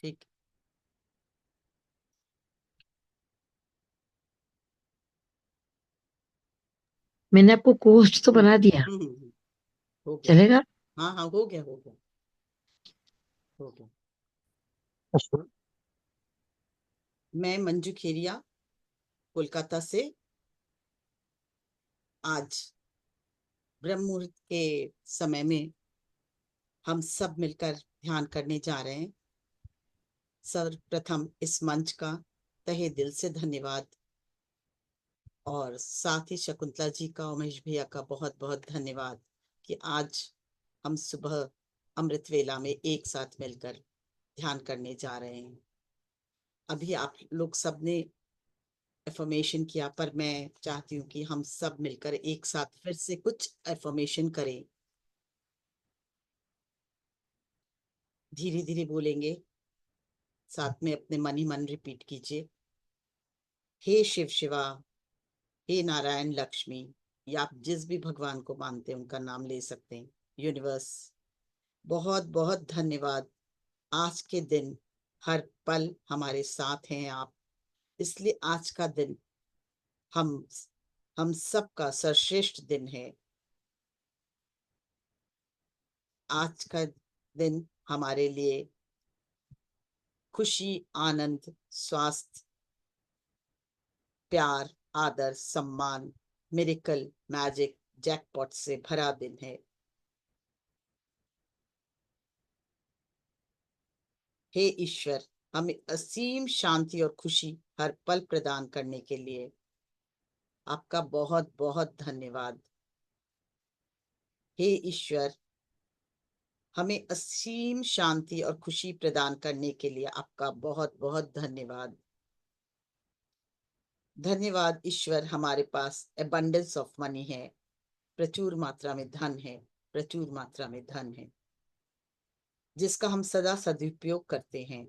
ठीक। मैंने आपको कोस्ट तो हम्म बना दिया। हो गया। चलेगा? हाँ हाँ, हो गया हो गया हो गया। अच्छा। मैं मंजू खेरिया, कोलकाता से आज ब्रह्म मुहूर्त के समय में हम सब मिलकर ध्यान करने जा रहे हैं। सर्वप्रथम इस मंच का तहे दिल से धन्यवाद, और साथ ही शकुंतला जी का, उमेश भैया का बहुत बहुत धन्यवाद कि आज हम सुबह अमृत वेला में एक साथ मिलकर ध्यान करने जा रहे हैं। अभी आप लोग सबने एफर्मेशन किया, पर मैं चाहती हूँ कि हम सब मिलकर एक साथ फिर से कुछ एफर्मेशन करें। धीरे धीरे बोलेंगे, साथ में अपने मन ही मन रिपीट कीजिए। हे शिव शिवा, हे नारायण लक्ष्मी, या आप जिस भी भगवान को मानते हैं उनका नाम ले सकते हैं। यूनिवर्स, बहुत बहुत धन्यवाद। आज के दिन हर पल हमारे साथ हैं आप, इसलिए आज का दिन हम हम सबका सर्वश्रेष्ठ दिन है। आज का दिन हमारे लिए खुशी, आनंद, स्वास्थ्य, प्यार, आदर, सम्मान, मिरेकल, मैजिक, जैकपॉट से भरा दिन है। हे ईश्वर, हमें असीम शांति और खुशी हर पल प्रदान करने के लिए आपका बहुत बहुत धन्यवाद। हे ईश्वर, हमें असीम शांति और खुशी प्रदान करने के लिए आपका बहुत बहुत धन्यवाद। धन्यवाद ईश्वर, हमारे पास एबंडेंस ऑफ मनी है, प्रचुर मात्रा में धन है, प्रचुर मात्रा में धन है, जिसका हम सदा सदुपयोग करते हैं।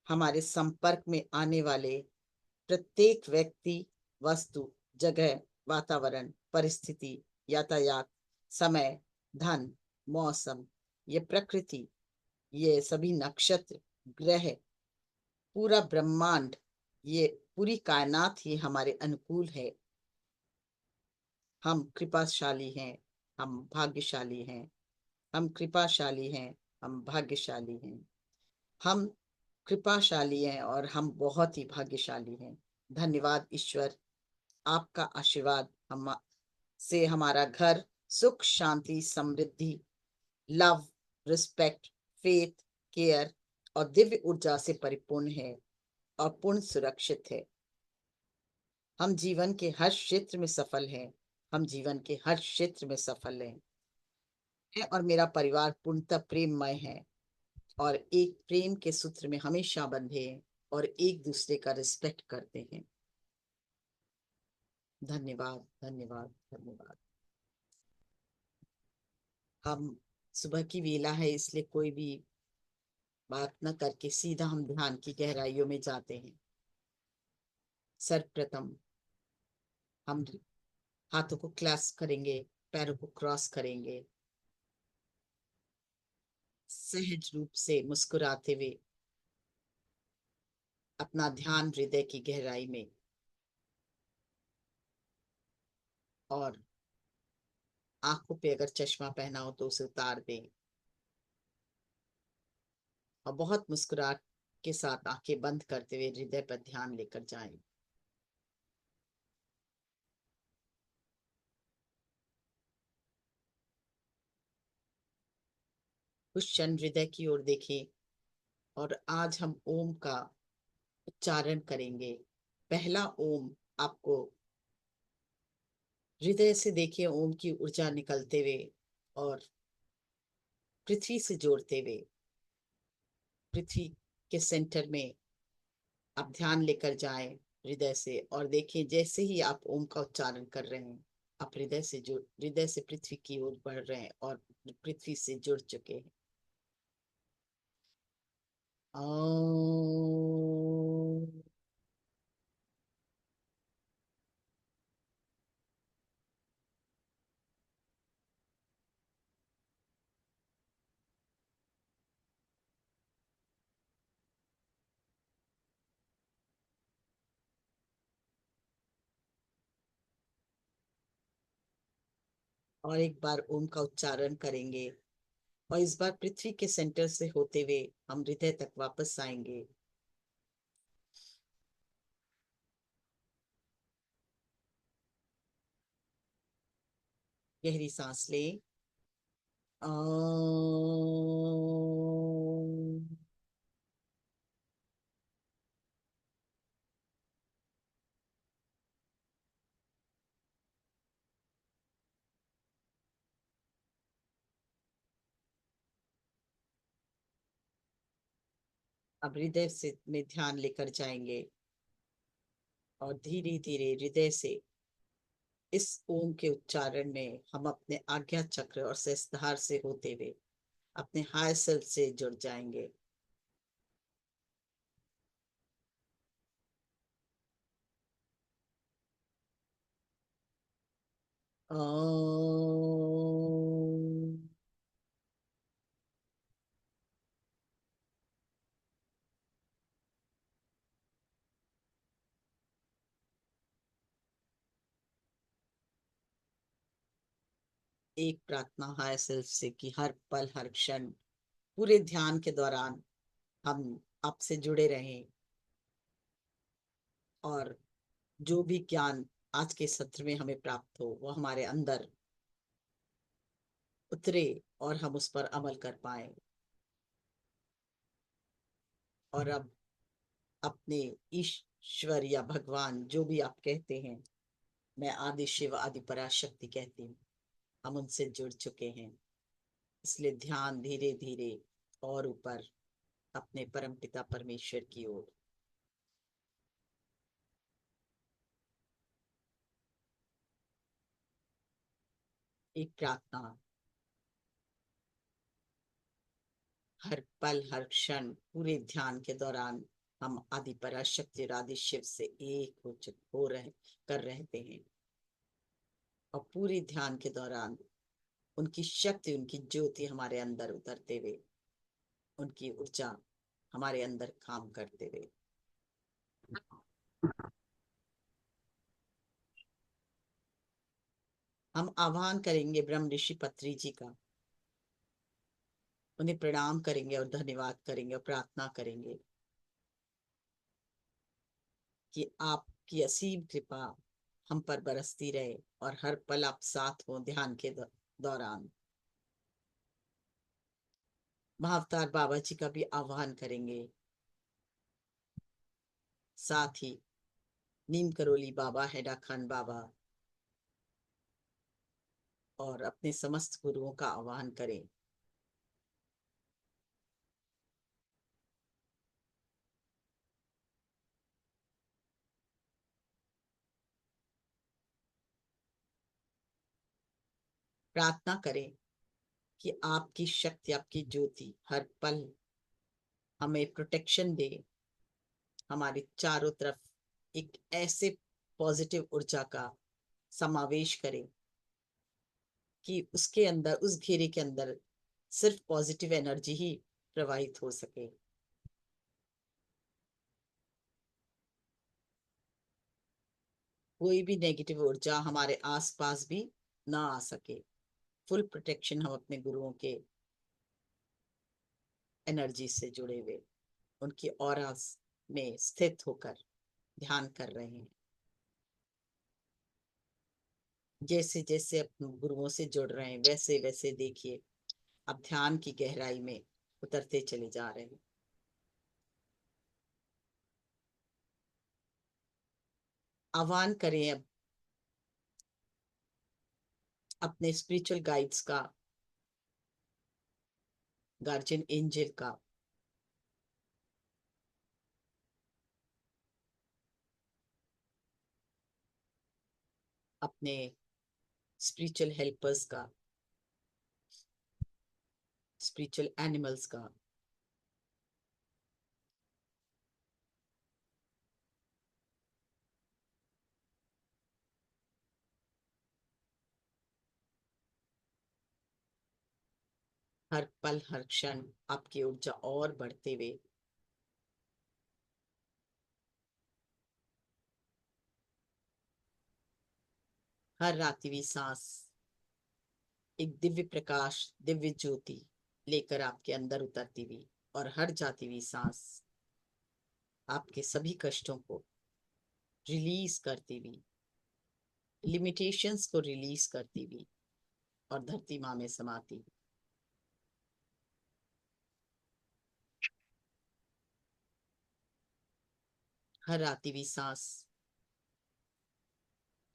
हमारे संपर्क में आने वाले प्रत्येक व्यक्ति, वस्तु, जगह, वातावरण, परिस्थिति, यातायात, समय, धन, मौसम, ये प्रकृति, ये सभी नक्षत्र, ग्रह, पूरा ब्रह्मांड, ये पूरी कायनात ही हमारे अनुकूल है। हम कृपाशाली हैं, हम भाग्यशाली हैं, हम कृपाशाली हैं, हम भाग्यशाली हैं, हम कृपाशाली हैं और हम बहुत ही भाग्यशाली हैं। धन्यवाद ईश्वर, आपका आशीर्वाद हम से हमारा घर सुख, शांति, समृद्धि, लव, रिस्पेक्ट, फेथ, केयर और दिव्य ऊर्जा से परिपूर्ण है और पूर्ण सुरक्षित है। हम जीवन के हर क्षेत्र में सफल हैं, हम जीवन के हर क्षेत्र में सफल हैं। मैं और मेरा परिवार पूर्णतः प्रेममय है और एक प्रेम के सूत्र में हमेशा बंधे हैं और एक दूसरे का रिस्पेक्ट करते हैं। धन्यवाद धन्यवाद धन्यवाद। हम सुबह की वेला है, इसलिए कोई भी बात न करके सीधा हम ध्यान की गहराइयों में जाते हैं। सर्वप्रथम हम हाथों को क्लास करेंगे, पैरों को क्रॉस करेंगे, सहज रूप से मुस्कुराते हुए अपना ध्यान हृदय की गहराई में, और आंखों पे अगर चश्मा पहना हो तो उसे उतार दें और बहुत मुस्कुराहट के साथ आंखें बंद करते हुए हृदय पर ध्यान लेकर जाएं। कुछ क्षण हृदय की ओर देखें और आज हम ओम का उच्चारण करेंगे। पहला ओम आपको हृदय से देखिए, ओम की ऊर्जा निकलते हुए और पृथ्वी से जोड़ते हुए, पृथ्वी के सेंटर में आप ध्यान लेकर जाएं हृदय से, और देखिए जैसे ही आप ओम का उच्चारण कर रहे हैं, आप हृदय से पृथ्वी की ओर बढ़ रहे हैं और पृथ्वी से जुड़ चुके हैं। ओम। और एक बार ओम का उच्चारण करेंगे, और इस बार पृथ्वी के सेंटर से होते हुए हम हृदय तक वापस आएंगे। गहरी सांस ले। अं। अब हृदय से में ध्यान लेकर जाएंगे, और धीरे धीरे हृदय से इस ओम के उच्चारण में हम अपने आज्ञा चक्र और सहस्त्रहार से होते हुए अपने हायर सेल्फ से जुड़ जाएंगे। ओम। एक प्रार्थना हायर सेल्फ से कि हर पल हर क्षण पूरे ध्यान के दौरान हम आपसे जुड़े रहें, और जो भी ज्ञान आज के सत्र में हमें प्राप्त हो वो हमारे अंदर उतरे और हम उस पर अमल कर पाए। और अब अपने ईश्वर या भगवान जो भी आप कहते हैं, मैं आदि शिव आदि पराशक्ति कहती हूँ, हम उनसे जुड़ चुके हैं। इसलिए ध्यान धीरे धीरे और ऊपर अपने परम पिता परमेश्वर की ओर। एक प्रार्थना, हर पल हर क्षण पूरे ध्यान के दौरान हम आदि पराशक्ति और आदि शिव से एक हो रहे कर रहते हैं, और पूरे ध्यान के दौरान उनकी शक्ति उनकी ज्योति हमारे अंदर उतरते हुए, उनकी ऊर्जा हमारे अंदर काम करते हुए हम आह्वान करेंगे ब्रह्म ऋषि पत्री जी का। उन्हें प्रणाम करेंगे और धन्यवाद करेंगे और प्रार्थना करेंगे कि आपकी असीम कृपा हम पर बरसती रहे, और हर पल आप साथ हो ध्यान के दौरान। महाअवतार बाबा जी का भी आह्वान करेंगे, साथ ही नीम करोली बाबा, हैडा खान बाबा और अपने समस्त गुरुओं का आह्वान करें। प्रार्थना करें कि आपकी शक्ति आपकी ज्योति हर पल हमें प्रोटेक्शन दे, हमारे चारों तरफ एक ऐसे पॉजिटिव ऊर्जा का समावेश करे कि उसके अंदर उस घेरे के अंदर सिर्फ पॉजिटिव एनर्जी ही प्रवाहित हो सके। कोई भी नेगेटिव ऊर्जा हमारे आसपास भी ना आ सके। फुल प्रोटेक्शन हम अपने गुरुओं के एनर्जी से जुड़े हुए उनकी ऑरा में स्थित होकर ध्यान कर रहे हैं। जैसे जैसे अपने गुरुओं से जुड़ रहे हैं वैसे वैसे देखिए अब ध्यान की गहराई में उतरते चले जा रहे हैं। आह्वान करें अब अपने स्पिरिचुअल गाइड्स का, गार्जियन एंजल का, अपने स्पिरिचुअल हेल्पर्स का, स्पिरिचुअल एनिमल्स का। हर पल हर क्षण आपकी ऊर्जा और बढ़ते हुए हर रात्रि सांस एक दिव्य प्रकाश, दिव्य ज्योति लेकर आपके अंदर उतरती हुई, और हर जाती हुई सांस आपके सभी कष्टों को रिलीज करती हुई, लिमिटेशंस को रिलीज करती हुई, और धरती माँ में समाती हुई। हर आती हुई सांस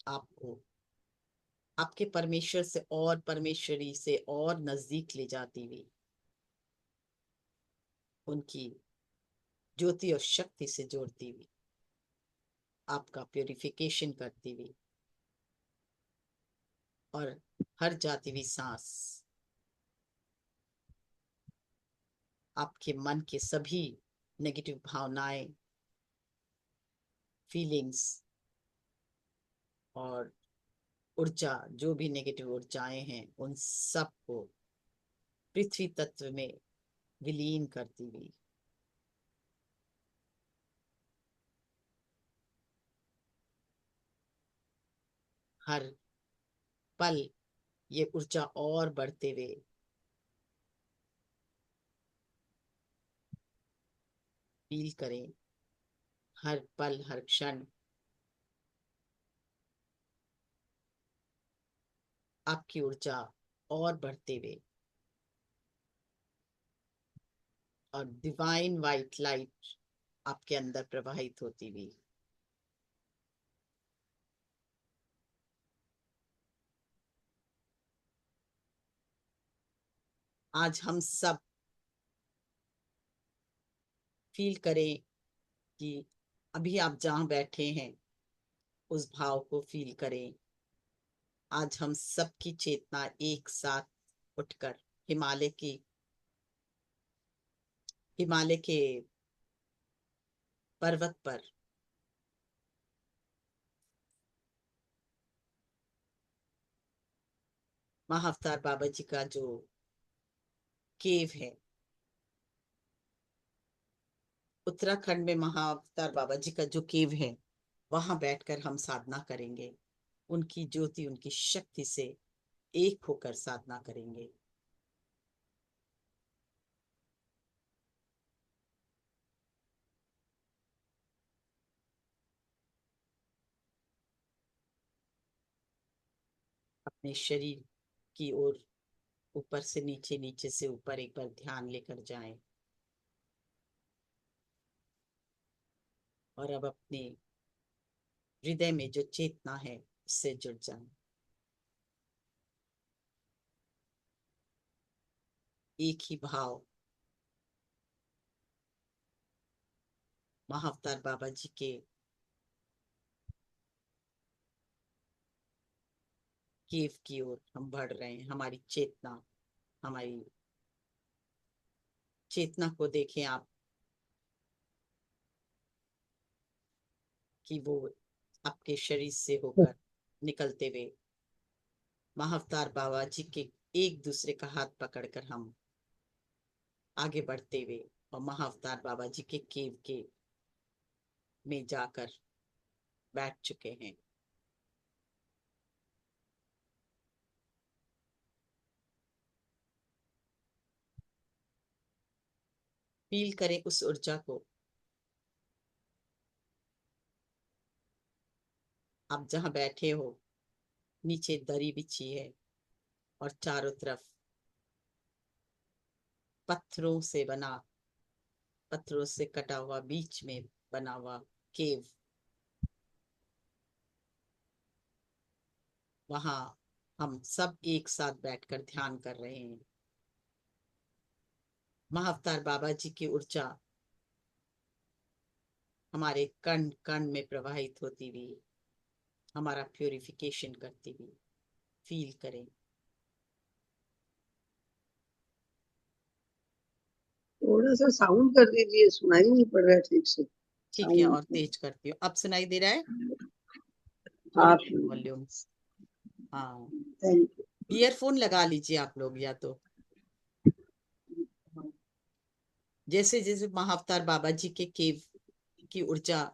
आपको आपके परमेश्वर से और परमेश्वरी से और नजदीक ले जाती हुई, उनकी ज्योति और शक्ति से जोड़ती हुई, आपका प्यूरिफिकेशन करती हुई, और हर जाती हुई सांस आपके मन के सभी नेगेटिव भावनाएं, फीलिंग्स और ऊर्जा, जो भी नेगेटिव ऊर्जाएं हैं, उन सब को पृथ्वी तत्व में विलीन करती हुई, हर पल ये ऊर्जा और बढ़ते हुए, फील करें हर पल हर क्षण आपकी ऊर्जा और बढ़ते हुए, और डिवाइन वाइट लाइट आपके अंदर प्रवाहित होती हुई। आज हम सब फील करें कि अभी आप जहां बैठे हैं उस भाव को फील करें। आज हम सबकी चेतना एक साथ उठकर हिमालय की हिमालय के पर्वत पर महाअवतार बाबा जी का जो केव है, उत्तराखंड में महाअवतार बाबा जी का जो केव है, वहां बैठकर हम साधना करेंगे। उनकी ज्योति, उनकी शक्ति से एक होकर साधना करेंगे। अपने शरीर की ओर ऊपर से नीचे, नीचे से ऊपर एक बार ध्यान लेकर जाएं, और अब अपने हृदय में जो चेतना है उससे जुड़ जाएं। एक ही भाव महाअवतार बाबा जी के केव की ओर हम बढ़ रहे हैं। हमारी चेतना को देखें आप, कि वो आपके शरीर से होकर निकलते हुए महाअवतार बाबा जी के एक दूसरे का हाथ पकड़कर हम आगे बढ़ते हुए, और महाअवतार बाबा जी के केव के में जाकर बैठ चुके हैं। फील करें उस ऊर्जा को। आप जहां बैठे हो, नीचे दरी बिछी है, और चारों तरफ पत्थरों से बना, पत्थरों से कटा हुआ, बीच में बना हुआ केव। वहां हम सब एक साथ बैठकर ध्यान कर रहे हैं। महाअवतार बाबा जी की ऊर्जा हमारे कण कण में प्रवाहित होती हुई, हमारा प्यूरिफिकेशन करती हुई फील करें। थोड़ा सा साउंड कर दीजिए, सुनाई नहीं पड़ रहा है ठीक से। ठीक है, साउंड और तेज करती हूँ। अब सुनाई दे रहा है? आप। थोड़ी वॉल्यूम। हाँ, थैंक ईयरफोन लगा लीजिए आप लोग, या तो यू। जैसे जैसे महाअवतार बाबा जी के केव की ऊर्जा,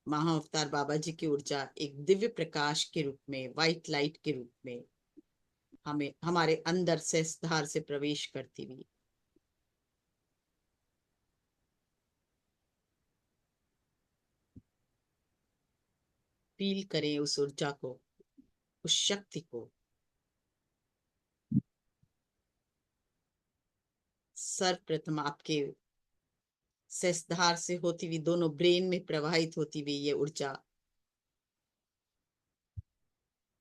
महाअवतार बाबा जी की ऊर्जा एक दिव्य प्रकाश के रूप में, व्हाइट लाइट के रूप में हमें हमारे अंदर से धार से प्रवेश करती हुई। फील करें उस ऊर्जा को, उस शक्ति को। सर्वप्रथम आपके सेसधार से होती हुई दोनों ब्रेन में प्रवाहित होती हुई ये ऊर्जा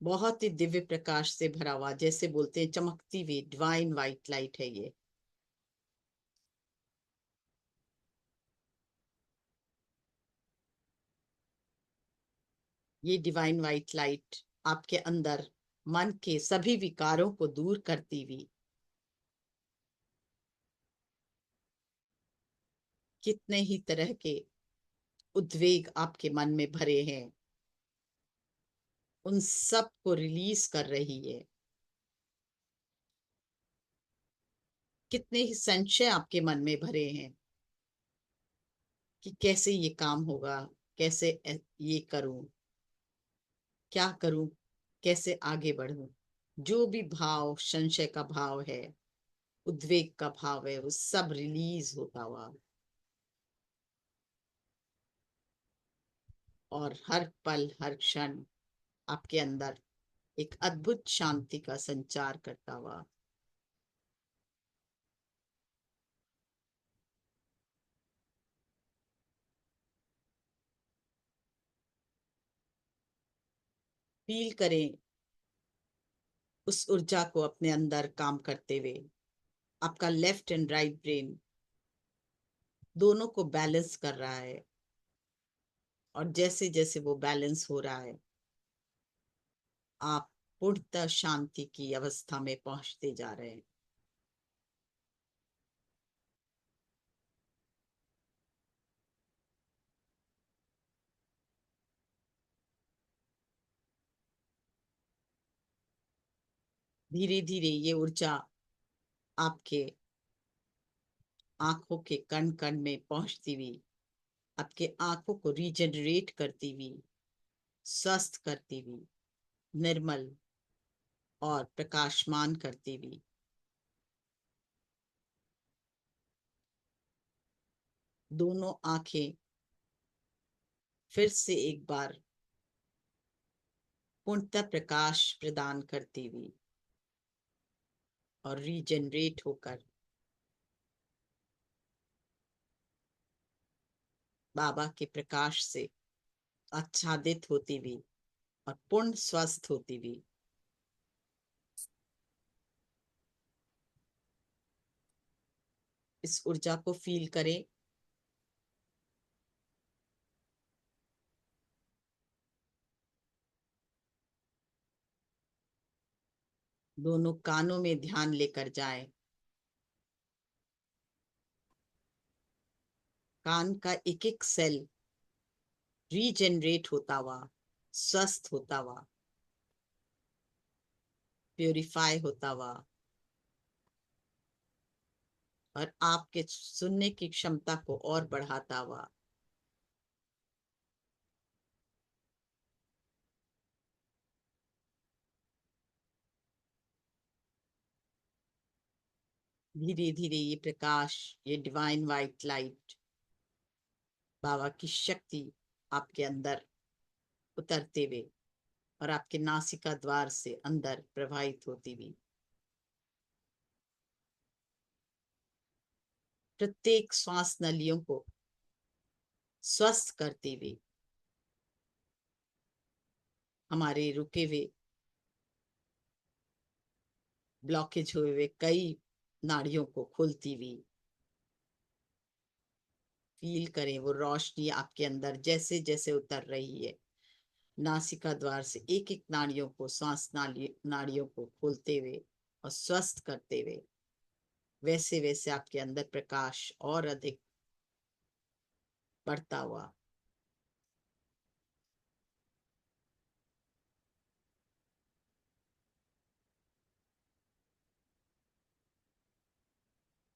बहुत ही दिव्य प्रकाश से भरा हुआ, जैसे बोलते हैं चमकती हुई डिवाइन व्हाइट लाइट है ये। ये डिवाइन व्हाइट लाइट आपके अंदर मन के सभी विकारों को दूर करती हुई, कितने ही तरह के उद्वेग आपके मन में भरे हैं उन सब को रिलीज कर रही है। कितने ही संशय आपके मन में भरे हैं कि कैसे ये काम होगा, कैसे ये करूं, क्या करूं, कैसे आगे बढ़ूं। जो भी भाव, संशय का भाव है, उद्वेग का भाव है, वो सब रिलीज होता हुआ और हर पल हर क्षण आपके अंदर एक अद्भुत शांति का संचार करता हुआ। फील करें उस ऊर्जा को अपने अंदर काम करते हुए। आपका लेफ्ट एंड राइट ब्रेन दोनों को बैलेंस कर रहा है, और जैसे जैसे वो बैलेंस हो रहा है, आप पूर्णतः शांति की अवस्था में पहुंचते जा रहे हैं। धीरे धीरे ये ऊर्जा आपके आंखों के कण कण में पहुंचती हुई आपके आंखों को रीजनरेट करती हुई, स्वस्थ करती हुई, निर्मल और प्रकाशमान करती हुई दोनों आंखें फिर से एक बार पूर्णतः प्रकाश प्रदान करती हुई और रीजनरेट होकर बाबा के प्रकाश से आच्छादित होती हुई और पूर्ण स्वस्थ होती हुई इस ऊर्जा को फील करें। दोनों कानों में ध्यान लेकर जाएं। कान का एक एक सेल रीजनरेट होता हुआ, स्वस्थ होता हुआ, प्यूरिफाई होता हुआ और आपके सुनने की क्षमता को और बढ़ाता हुआ। धीरे धीरे ये प्रकाश, ये डिवाइन व्हाइट लाइट, बाबा की शक्ति आपके अंदर उतरते हुए और आपके नासिका द्वार से अंदर प्रवाहित होती हुई प्रत्येक श्वास नलियों को स्वस्थ करती हुई हमारे रुके हुए, ब्लॉकेज हुए हुए कई नाड़ियों को खोलती हुई। फील करें वो रोशनी आपके अंदर जैसे जैसे उतर रही है, नासिका द्वार से एक एक नाड़ियों को, सांस नाड़ियों को खोलते हुए और स्वस्थ करते हुए, वैसे वैसे आपके अंदर प्रकाश और अधिक बढ़ता हुआ।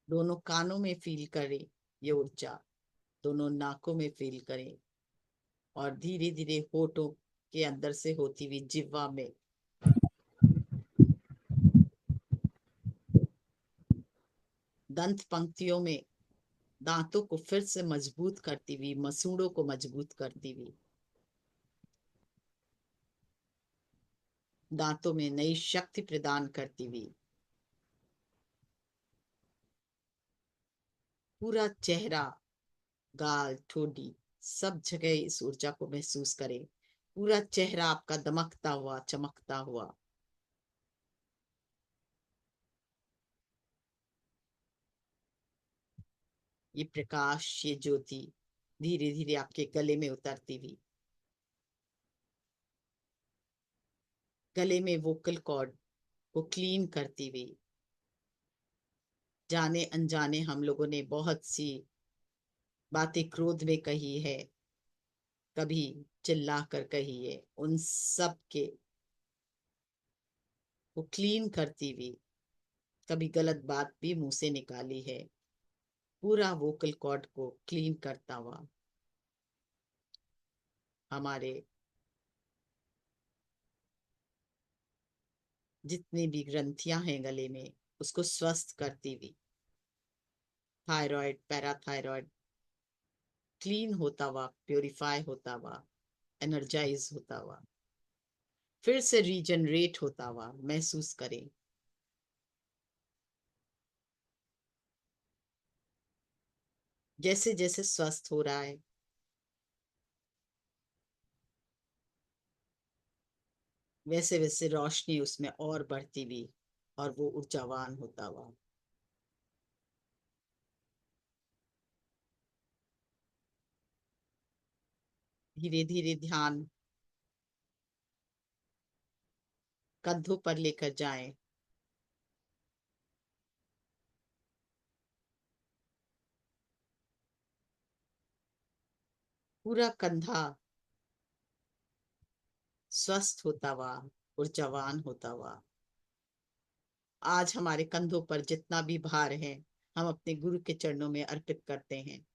दोनों कानों में फील करें ये ऊर्जा, दोनों नाकों में फील करें और धीरे धीरे होठों के अंदर से होती हुई जिह्वा में दंत पंक्तियों में दांतों को फिर से मजबूत करती हुई, मसूड़ों को मजबूत करती हुई, दांतों में नई शक्ति प्रदान करती हुई, पूरा चेहरा, गाल, ठोडी, सब जगह इस ऊर्जा को महसूस करें। पूरा चेहरा आपका दमकता हुआ, चमकता हुआ। ये प्रकाश, ये ज्योति धीरे धीरे आपके गले में उतरती हुई, गले में वोकल कॉर्ड को क्लीन करती हुई। जाने अनजाने हम लोगों ने बहुत सी बातें क्रोध में कही है, कभी चिल्ला कर कही है, उन सब के को क्लीन करती हुई, कभी गलत बात भी मुंह से निकाली है, पूरा वोकल कॉर्ड को क्लीन करता हुआ हमारे जितनी भी ग्रंथियां हैं गले में, उसको स्वस्थ करती हुई, थायराइड, पैराथायराइड क्लीन होता हुआ, प्योरीफाई होता हुआ, एनर्जाइज होता हुआ, फिर से रीजनरेट होता हुआ महसूस करें। जैसे जैसे स्वस्थ हो रहा है, वैसे वैसे रोशनी उसमें और बढ़ती हुई और वो ऊर्जावान होता हुआ। धीरे धीरे ध्यान कंधों पर लेकर जाएं। पूरा कंधा स्वस्थ होता हुआ, ऊर्जावान होता हुआ। आज हमारे कंधों पर जितना भी भार है, हम अपने गुरु के चरणों में अर्पित करते हैं।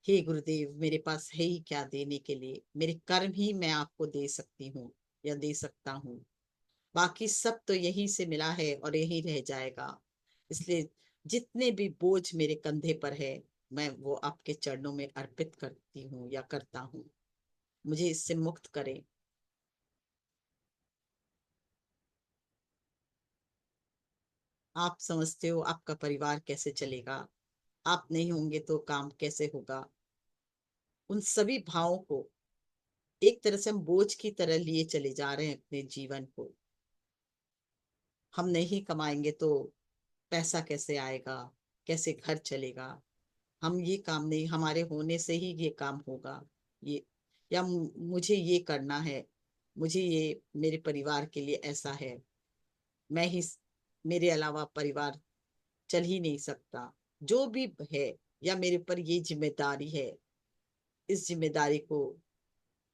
हे गुरुदेव, मेरे पास है ही क्या देने के लिए, मेरे कर्म ही मैं आपको दे सकती हूँ या दे सकता हूँ। बाकी सब तो यहीं से मिला है और यहीं रह जाएगा। इसलिए जितने भी बोझ मेरे कंधे पर है, मैं वो आपके चरणों में अर्पित करती हूँ या करता हूँ। मुझे इससे मुक्त करें। आप समझते हो आपका परिवार कैसे चलेगा, आप नहीं होंगे तो काम कैसे होगा। उन सभी भावों को एक तरह से हम बोझ की तरह लिए चले जा रहे हैं अपने जीवन को। हम नहीं कमाएंगे तो पैसा कैसे आएगा, कैसे घर चलेगा। हम ये काम नहीं, हमारे होने से ही ये काम होगा। ये या मुझे ये करना है, मुझे ये मेरे परिवार के लिए ऐसा है, मैं ही, मेरे अलावा परिवार चल ही नहीं सकता। जो भी है, या मेरे ऊपर ये जिम्मेदारी है, इस जिम्मेदारी को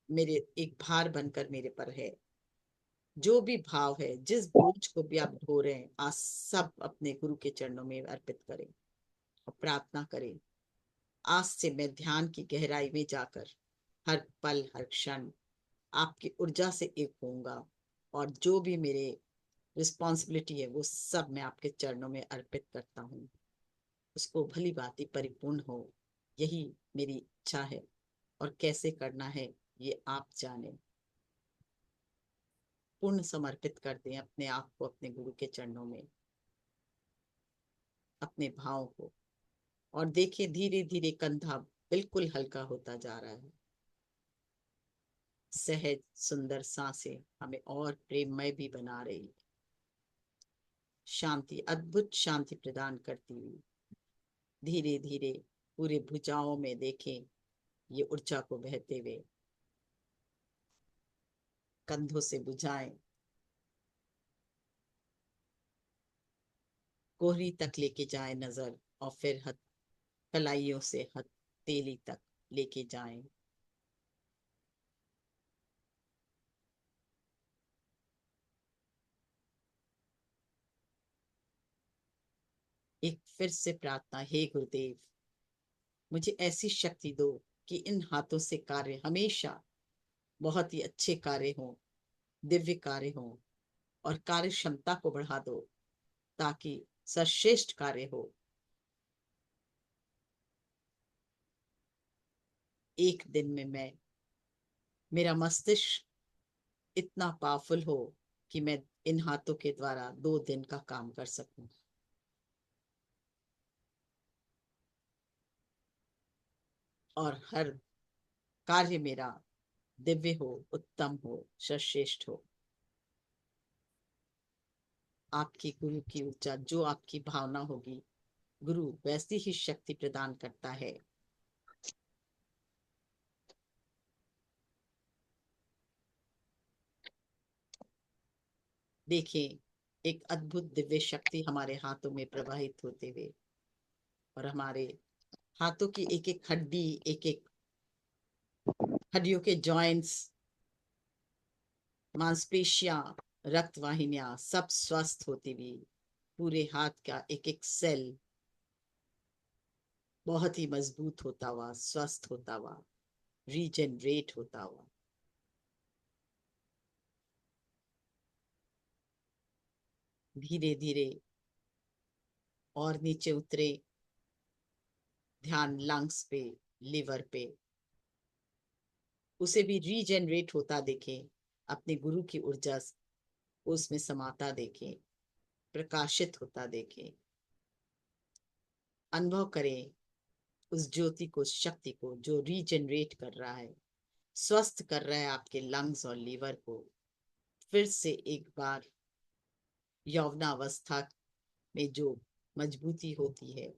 मेरे एक भार बनकर मेरे पर है। जो भी भाव है, जिस बोझ को भी आप ढो रहे हैं, आज सब अपने गुरु के चरणों में अर्पित करें और प्रार्थना करें। आज से मैं ध्यान की गहराई में जाकर हर पल, हर क्षण आपकी ऊर्जा से एक होऊंगा, और जो भी मेरे रिस्पॉन्सिबिलिटी है वो सब मैं आपके चरणों में अर्पित करता हूँ। उसको भली भांति परिपूर्ण हो, यही मेरी इच्छा है। और कैसे करना है ये आप जाने। पूर्ण समर्पित कर दें अपने आप को अपने गुरु के चरणों में, अपने भावों को। और देखिए धीरे धीरे कंधा बिल्कुल हल्का होता जा रहा है। सहज सुंदर सांसें हमें और प्रेममय भी बना रही है। शांति, अद्भुत शांति प्रदान करती हुई धीरे धीरे पूरे भुजाओं में देखें ये ऊर्जा को बहते हुए। कंधों से बुझाएं, कोहनी तक लेके जाएं नजर, और फिर कलाइयों से हथेली तक लेके जाएं। एक फिर से प्रार्थना, हे गुरुदेव, मुझे ऐसी शक्ति दो कि इन हाथों से कार्य हमेशा बहुत ही अच्छे कार्य हों, दिव्य कार्य हों, और कार्य क्षमता को बढ़ा दो, ताकि सर्वश्रेष्ठ कार्य हो। एक दिन में मेरा मस्तिष्क इतना पावरफुल हो कि मैं इन हाथों के द्वारा 2 दिन का काम कर सकूं। और हर कार्य मेरा दिव्य हो, उत्तम हो, सर्वश्रेष्ठ हो। आपकी गुरु की ऊर्जा, जो आपकी भावना होगी, गुरु वैसी ही शक्ति प्रदान करता है। देखिए, एक अद्भुत दिव्य शक्ति हमारे हाथों में प्रवाहित होते हुए, और हमारे हाथों की एक एक हड्डी, एक एक हड्डियों के जॉइंट्स, मांसपेशियां, रक्त वाहिनियां सब स्वस्थ होती हुई, पूरे हाथ का एक एक सेल बहुत ही मजबूत होता हुआ, स्वस्थ होता हुआ, रीजनरेट होता हुआ। धीरे धीरे और नीचे उतरे, ध्यान लंग्स पे, लिवर पे, उसे भी रीजनरेट होता देखें। अपने गुरु की ऊर्जा उसमें समाता देखें, प्रकाशित होता देखें। अनुभव करें उस ज्योति को, शक्ति को, जो रीजनरेट कर रहा है, स्वस्थ कर रहा है आपके लंग्स और लीवर को। फिर से एक बार यौवनावस्था में जो मजबूती होती है,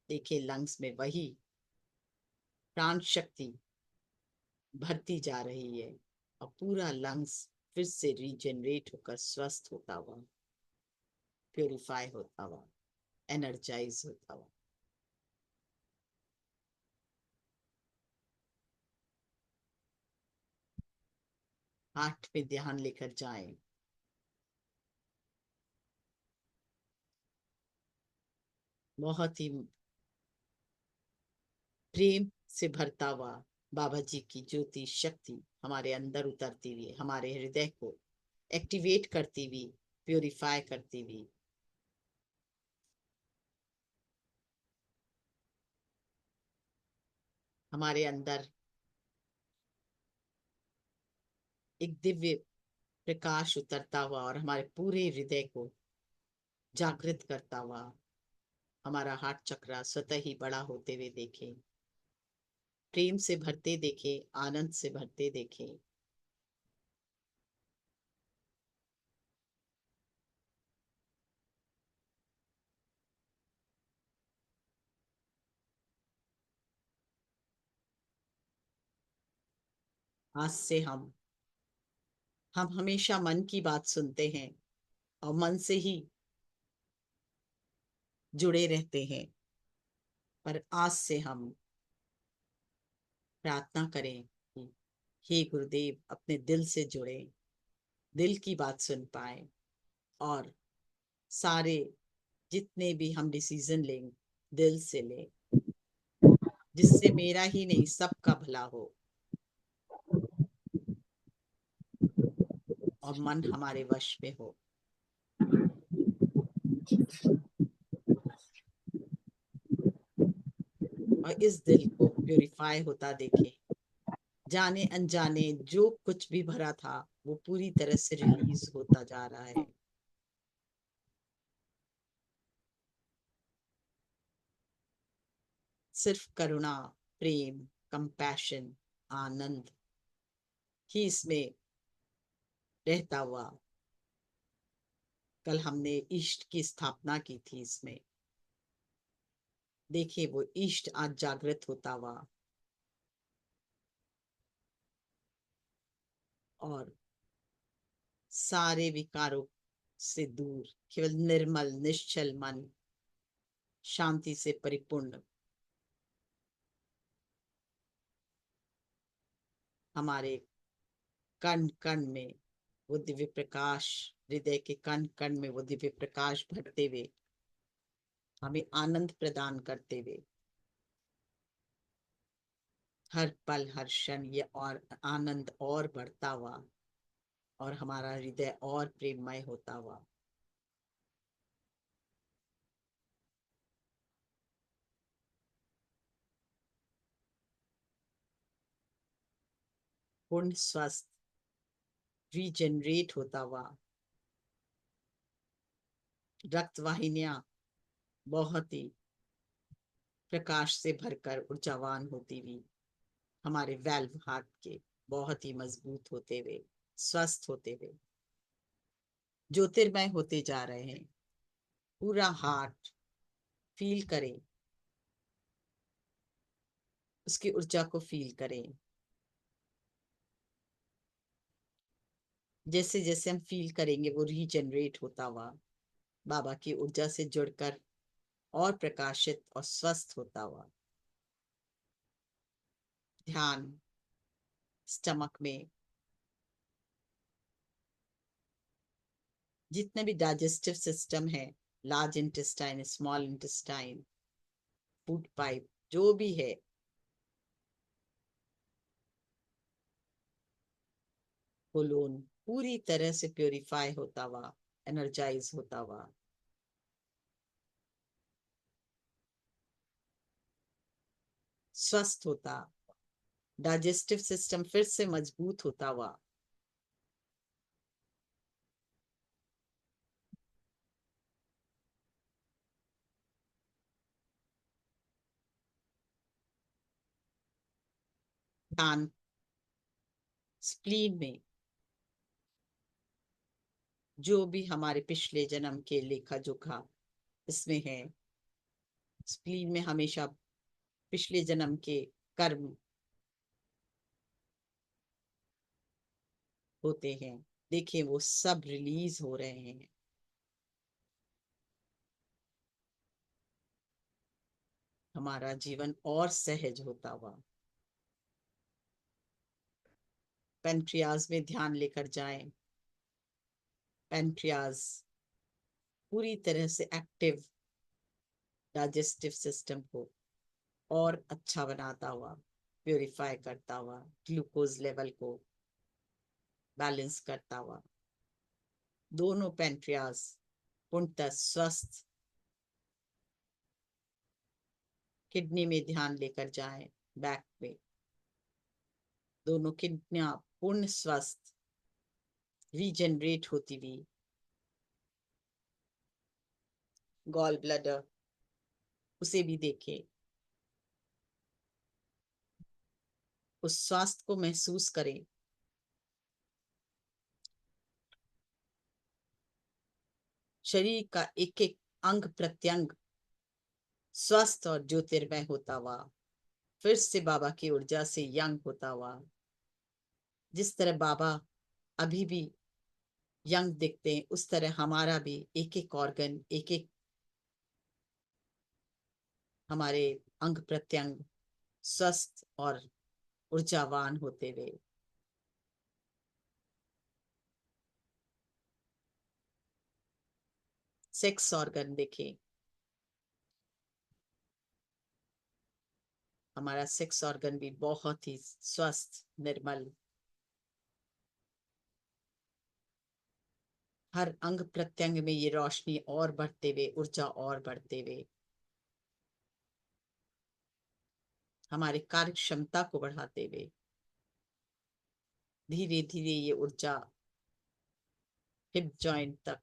देखिए लंग्स में वही प्राण शक्ति भरती जा रही है, और पूरा लंग्स फिर से रीजनरेट होकर स्वस्थ होता हुआ, प्योरीफाई होता हुआ, एनर्जाइज होता हुआ। हार्ट पे ध्यान लेकर जाएं। बहुत ही प्रेम से भरता हुआ बाबा जी की ज्योति शक्ति हमारे अंदर उतरती हुई, हमारे हृदय को एक्टिवेट करती हुई, प्योरीफाई करती हुई, हमारे अंदर एक दिव्य प्रकाश उतरता हुआ और हमारे पूरे हृदय को जागृत करता हुआ, हमारा हार्ट चक्र स्वतः ही बड़ा होते हुए देखें, प्रेम से भरते देखें, आनंद से भरते देखें। आज से हम हमेशा मन की बात सुनते हैं और मन से ही जुड़े रहते हैं, पर आज से हम प्रार्थना करें कि हे गुरुदेव, अपने दिल से जुड़े, दिल की बात सुन पाए, और सारे जितने भी हम डिसीजन लें, दिल से लें, जिससे मेरा ही नहीं सबका भला हो, और मन हमारे वश में हो। और इस दिल को प्योरीफाई होता देखें, जाने अनजाने जो कुछ भी भरा था वो पूरी तरह से रिलीज होता जा रहा है। सिर्फ करुणा, प्रेम, कंपैशन, आनंद ही इसमें रहता हुआ। कल हमने इष्ट की स्थापना की थी इसमें, देखिए वो इष्ट आज जागृत होता हुआ और सारे विकारों से दूर, केवल निर्मल निश्चल मन, शांति से परिपूर्ण हमारे कण कण में वो दिव्य प्रकाश, हृदय के कण कण में वो दिव्य प्रकाश भरते हुए, हमें आनंद प्रदान करते हुए, हर पल हर क्षण ये और आनंद और बढ़ता हुआ, और हमारा हृदय और प्रेममय होता हुआ। पूर्ण स्वस्थ रीजनरेट होता हुआ, रक्त वाहिनियां बहुत ही प्रकाश से भरकर ऊर्जावान होती हुई, हमारे वेल्व हार्ट के बहुत ही मजबूत होते हुए, स्वस्थ होते हुए ज्योतिर्मय होते जा रहे हैं। पूरा हार्ट फील करें, उसकी ऊर्जा को फील करें। जैसे जैसे हम फील करेंगे वो रीजनरेट होता हुआ, बाबा की ऊर्जा से जुड़कर और प्रकाशित और स्वस्थ होता हुआ। ध्यान स्टमक में जितने भी डाइजेस्टिव सिस्टम है, large intestine, small intestine, food pipe, जो भी है, कोलोन पूरी तरह से प्योरीफाई होता हुआ, एनर्जाइज होता हुआ, स्वस्थ होता, डाइजेस्टिव सिस्टम फिर से मजबूत होता हुआ। ध्यान स्प्लीन में जो भी हमारे पिछले जन्म के लेखा जोखा इसमें है, स्प्लीन में हमेशा पिछले जन्म के कर्म होते हैं, देखिए वो सब रिलीज हो रहे हैं। हमारा जीवन और सहज होता हुआ। पेनक्रियाज में ध्यान लेकर जाएं। पेनक्रियाज पूरी तरह से एक्टिव डाइजेस्टिव सिस्टम को और अच्छा बनाता हुआ, प्योरीफाई करता हुआ, ग्लूकोज लेवल को बैलेंस करता हुआ। दोनों पेनक्रियाज पूर्णतः स्वस्थ। किडनी में ध्यान लेकर जाएं, बैक में दोनों किडनियां पूर्ण स्वस्थ रीजनरेट होती हुई। गॉल ब्लडर उसे भी देखें, उस स्वास्थ्य को महसूस करें। शरीर का एक एक अंग प्रत्यंग स्वस्थ और ज्योतिर्मय होता हुआ, फिर से बाबा की ऊर्जा से यंग होता हुआ। जिस तरह बाबा अभी भी यंग दिखते हैं, उस तरह हमारा भी एक एक ऑर्गन, एक एक हमारे अंग प्रत्यंग स्वस्थ और ऊर्जावान होते हुए। सेक्स ऑर्गन देखें, हमारा सेक्स ऑर्गन भी बहुत ही स्वस्थ निर्मल, हर अंग प्रत्यंग में ये रोशनी और बढ़ते हुए, ऊर्जा और बढ़ते हुए हमारे कार्य क्षमता को बढ़ाते हुए धीरे धीरे ये ऊर्जा हिप जॉइंट तक,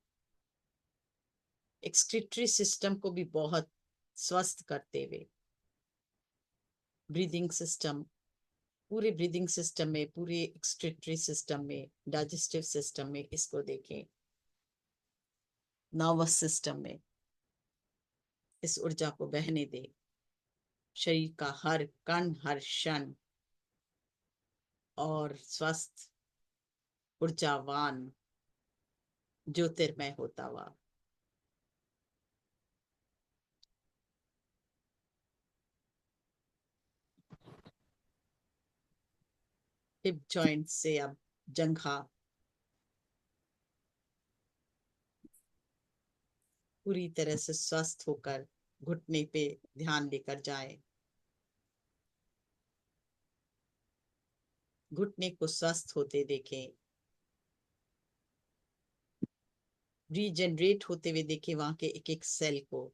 एक्सक्रीटरी सिस्टम को भी बहुत स्वस्थ करते हुए, ब्रीदिंग सिस्टम, पूरे ब्रीदिंग सिस्टम में, पूरे एक्सक्रीटरी सिस्टम में, डाइजेस्टिव सिस्टम में, इसको देखें। नर्वस सिस्टम में इस ऊर्जा को बहने दे। शरीर का हर कण, हर क्षण और स्वस्थ, ऊर्जावान, ज्योतिर्मय होता हुआ। हिप जॉइंट से अब जंघा पूरी तरह से स्वस्थ होकर घुटने पे ध्यान लेकर जाए। घुटने को स्वस्थ होते देखें, रीजनरेट होते हुए देखें वहां के एक एक सेल को।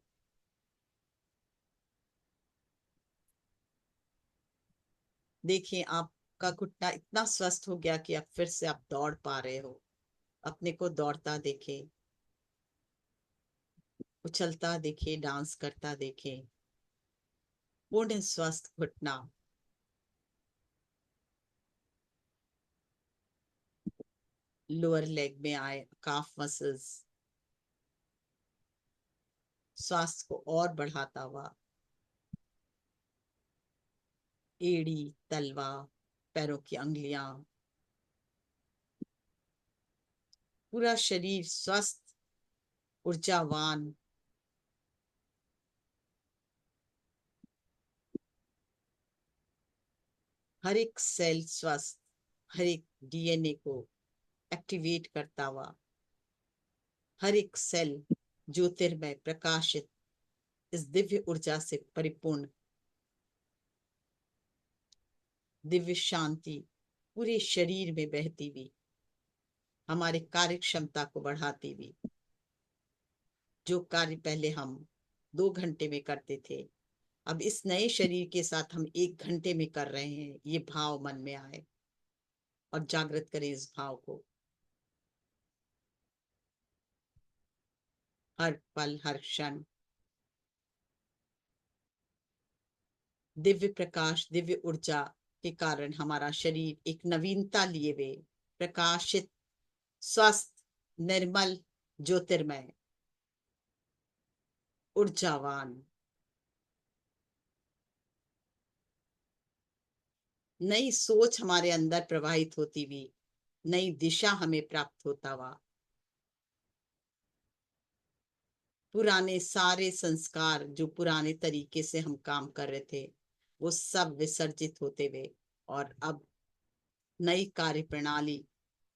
देखिए आप आपका घुटना इतना स्वस्थ हो गया कि अब फिर से आप दौड़ पा रहे हो। अपने को दौड़ता देखे, उछलता देखे, डांस करता देखे। पूर्ण स्वस्थ घुटना। लोअर लेग में आए काफ मसल्स, स्वास्थ्य को और बढ़ाता हुआ। एड़ी, तलवा, पैरों की अंगुलियां, पूरा शरीर स्वस्थ, ऊर्जावान। हर एक सेल स्वस्थ, हर एक डीएनए को एक्टिवेट करता हुआ, हर एक सेल ज्योतिर्मय प्रकाशित, इस दिव्य ऊर्जा से परिपूर्ण। दिव्य शांति पूरे शरीर में बहती हुई, हमारे कार्य क्षमता को बढ़ाती हुई। जो कार्य पहले हम 2 घंटे में करते थे, अब इस नए शरीर के साथ हम 1 घंटे में कर रहे हैं। ये भाव मन में आए और जागृत करें इस भाव को। हर पल, हर क्षण दिव्य प्रकाश, दिव्य ऊर्जा के कारण हमारा शरीर एक नवीनता लिए हुए, प्रकाशित, स्वस्थ, निर्मल, ज्योतिर्मय, ऊर्जावान। नई सोच हमारे अंदर प्रवाहित होती हुई, नई दिशा हमें प्राप्त होता हुआ। पुराने सारे संस्कार, जो पुराने तरीके से हम काम कर रहे थे, वो सब विसर्जित होते हुए, और अब नई कार्य प्रणाली,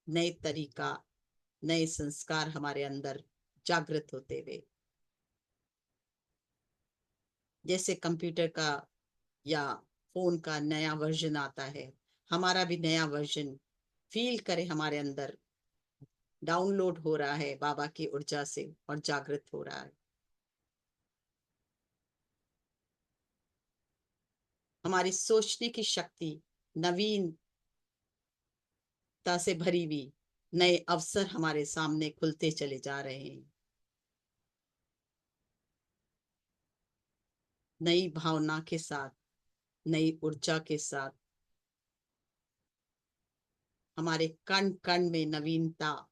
नए तरीका, नए संस्कार हमारे अंदर जागृत होते हुए। जैसे कंप्यूटर का या फोन का नया वर्जन आता है, हमारा भी नया वर्जन फील करे हमारे अंदर डाउनलोड हो रहा है बाबा की ऊर्जा से और जागृत हो रहा है। हमारी सोचने की शक्ति नवीनता से भरी हुई, नए अवसर हमारे सामने खुलते चले जा रहे हैं। नई भावना के साथ, नई ऊर्जा के साथ, हमारे कण कण में नवीनता,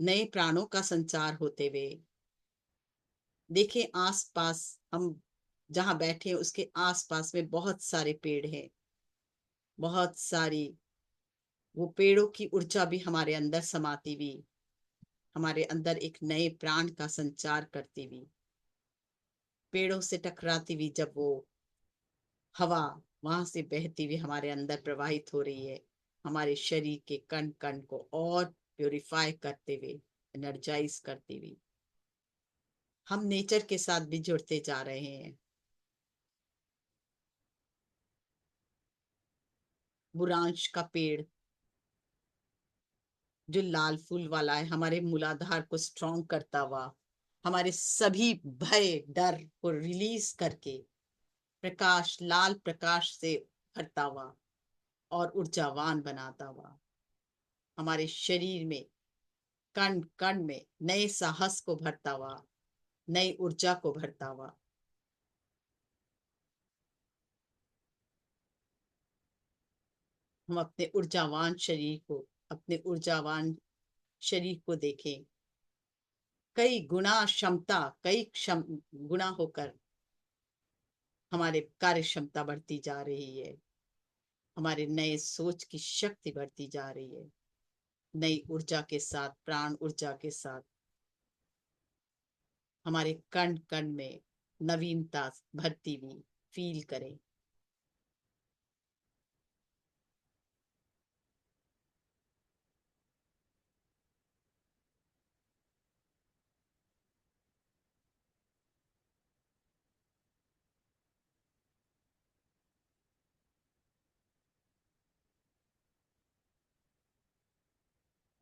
नए प्राणों का संचार होते हुए। देखें आसपास, हम जहां बैठे हैं उसके आसपास में बहुत सारे पेड़ हैं, बहुत सारी वो पेड़ों की ऊर्जा भी हमारे अंदर समाती हुई, हमारे अंदर एक नए प्राण का संचार करती हुई। पेड़ों से टकराती हुई जब वो हवा वहां से बहती हुई हमारे अंदर प्रवाहित हो रही है, हमारे शरीर के कण कण को और प्योरीफाई करते हुए, एनर्जाइज करती हुई, हम नेचर के साथ भी जुड़ते जा रहे हैं। बुरांश का पेड़ जो लाल फूल वाला है, हमारे मूलाधार को स्ट्रॉन्ग करता हुआ, हमारे सभी भय डर को रिलीज करके प्रकाश, लाल प्रकाश से भरता हुआ और ऊर्जावान बनाता हुआ, हमारे शरीर में कण कण में नए साहस को भरता हुआ, नई ऊर्जा को भरता हुआ। हम अपने ऊर्जावान शरीर को, अपने ऊर्जावान शरीर को देखें। कई गुना क्षमता, गुना होकर हमारे कार्य क्षमता बढ़ती जा रही है, हमारे नए सोच की शक्ति बढ़ती जा रही है। नई ऊर्जा के साथ, प्राण ऊर्जा के साथ, हमारे कण कण में नवीनता भरती हुई फील करें।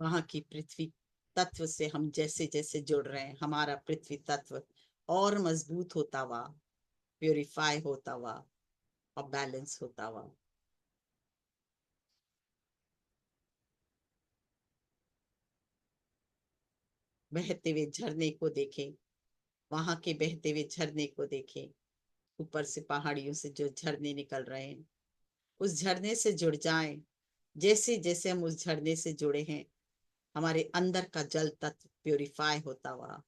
वहां की पृथ्वी तत्व से हम जैसे जैसे जुड़ रहे हैं, हमारा पृथ्वी तत्व और मजबूत होता हुआ, प्योरीफाई होता हुआ और बैलेंस होता हुआ। बहते हुए झरने को देखें, वहां के बहते हुए झरने को देखें, ऊपर से पहाड़ियों से जो झरने निकल रहे हैं, उस झरने से जुड़ जाएं। जैसे जैसे हम उस झरने से जुड़े हैं, हमारे अंदर का जल तत्व प्यूरिफाई होता हुआ,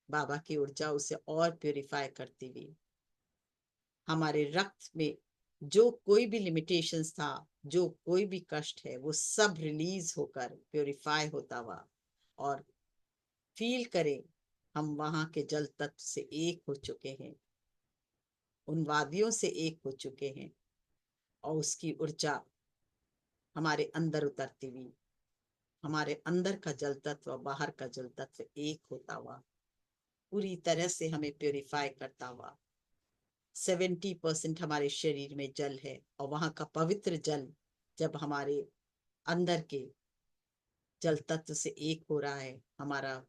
बाबा की ऊर्जा उसे और प्यूरिफाई करती हुई, हमारे रक्त में जो कोई भी लिमिटेशंस था, जो कोई भी कष्ट है, वो सब रिलीज होकर प्यूरिफाई होता हुआ, और फील करें हम वहां के जल तत्व से एक हो चुके हैं, उन वादियों से एक हो चुके हैं, और उसकी ऊर्जा हमारे अंदर उतरती हुई, हमारे अंदर का जल तत्व और बाहर का जल तत्व एक होता हुआ, पूरी तरह से हमें प्योरीफाई करता हुआ। 70% हमारे शरीर में जल है, और वहां का पवित्र जल जब हमारे अंदर के जल तत्व से एक हो रहा है, हमारा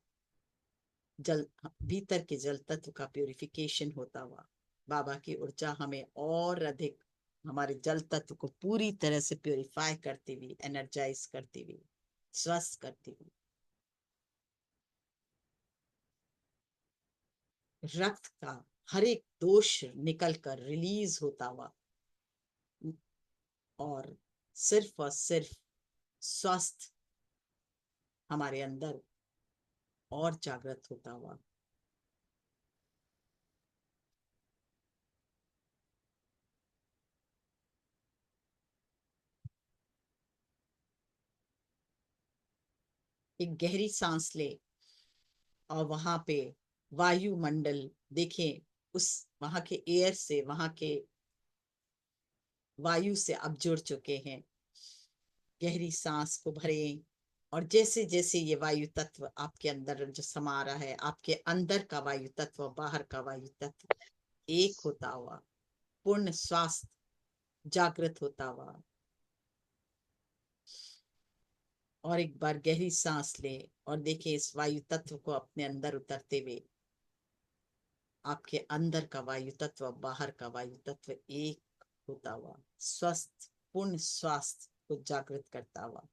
जल भीतर के जल तत्व का प्यूरिफिकेशन होता हुआ, बाबा की ऊर्जा हमें और अधिक हमारे जल तत्व को पूरी तरह से प्यूरिफाई करती हुई, एनर्जाइज करती हुई, स्वस्थ करती हुई, रक्त का हर एक दोष निकल कर रिलीज होता हुआ, और सिर्फ स्वस्थ हमारे अंदर और जागृत होता हुआ। एक गहरी सांस ले, और वहां पे वायुमंडल देखें, उस वहां के एयर से, वहां के वायु से अब जुड़ चुके हैं। गहरी सांस को भरें, और जैसे जैसे ये वायु तत्व आपके अंदर जो समा रहा है, आपके अंदर का वायु तत्व बाहर का वायु तत्व एक होता हुआ, पूर्ण स्वास्थ्य जागृत होता हुआ। और एक बार गहरी सांस ले, और देखिए इस वायु तत्व को अपने अंदर उतरते हुए, आपके अंदर का वायु तत्व बाहर का वायु तत्व एक होता हुआ, स्वस्थ पूर्ण स्वास्थ्य को जागृत करता हुआ।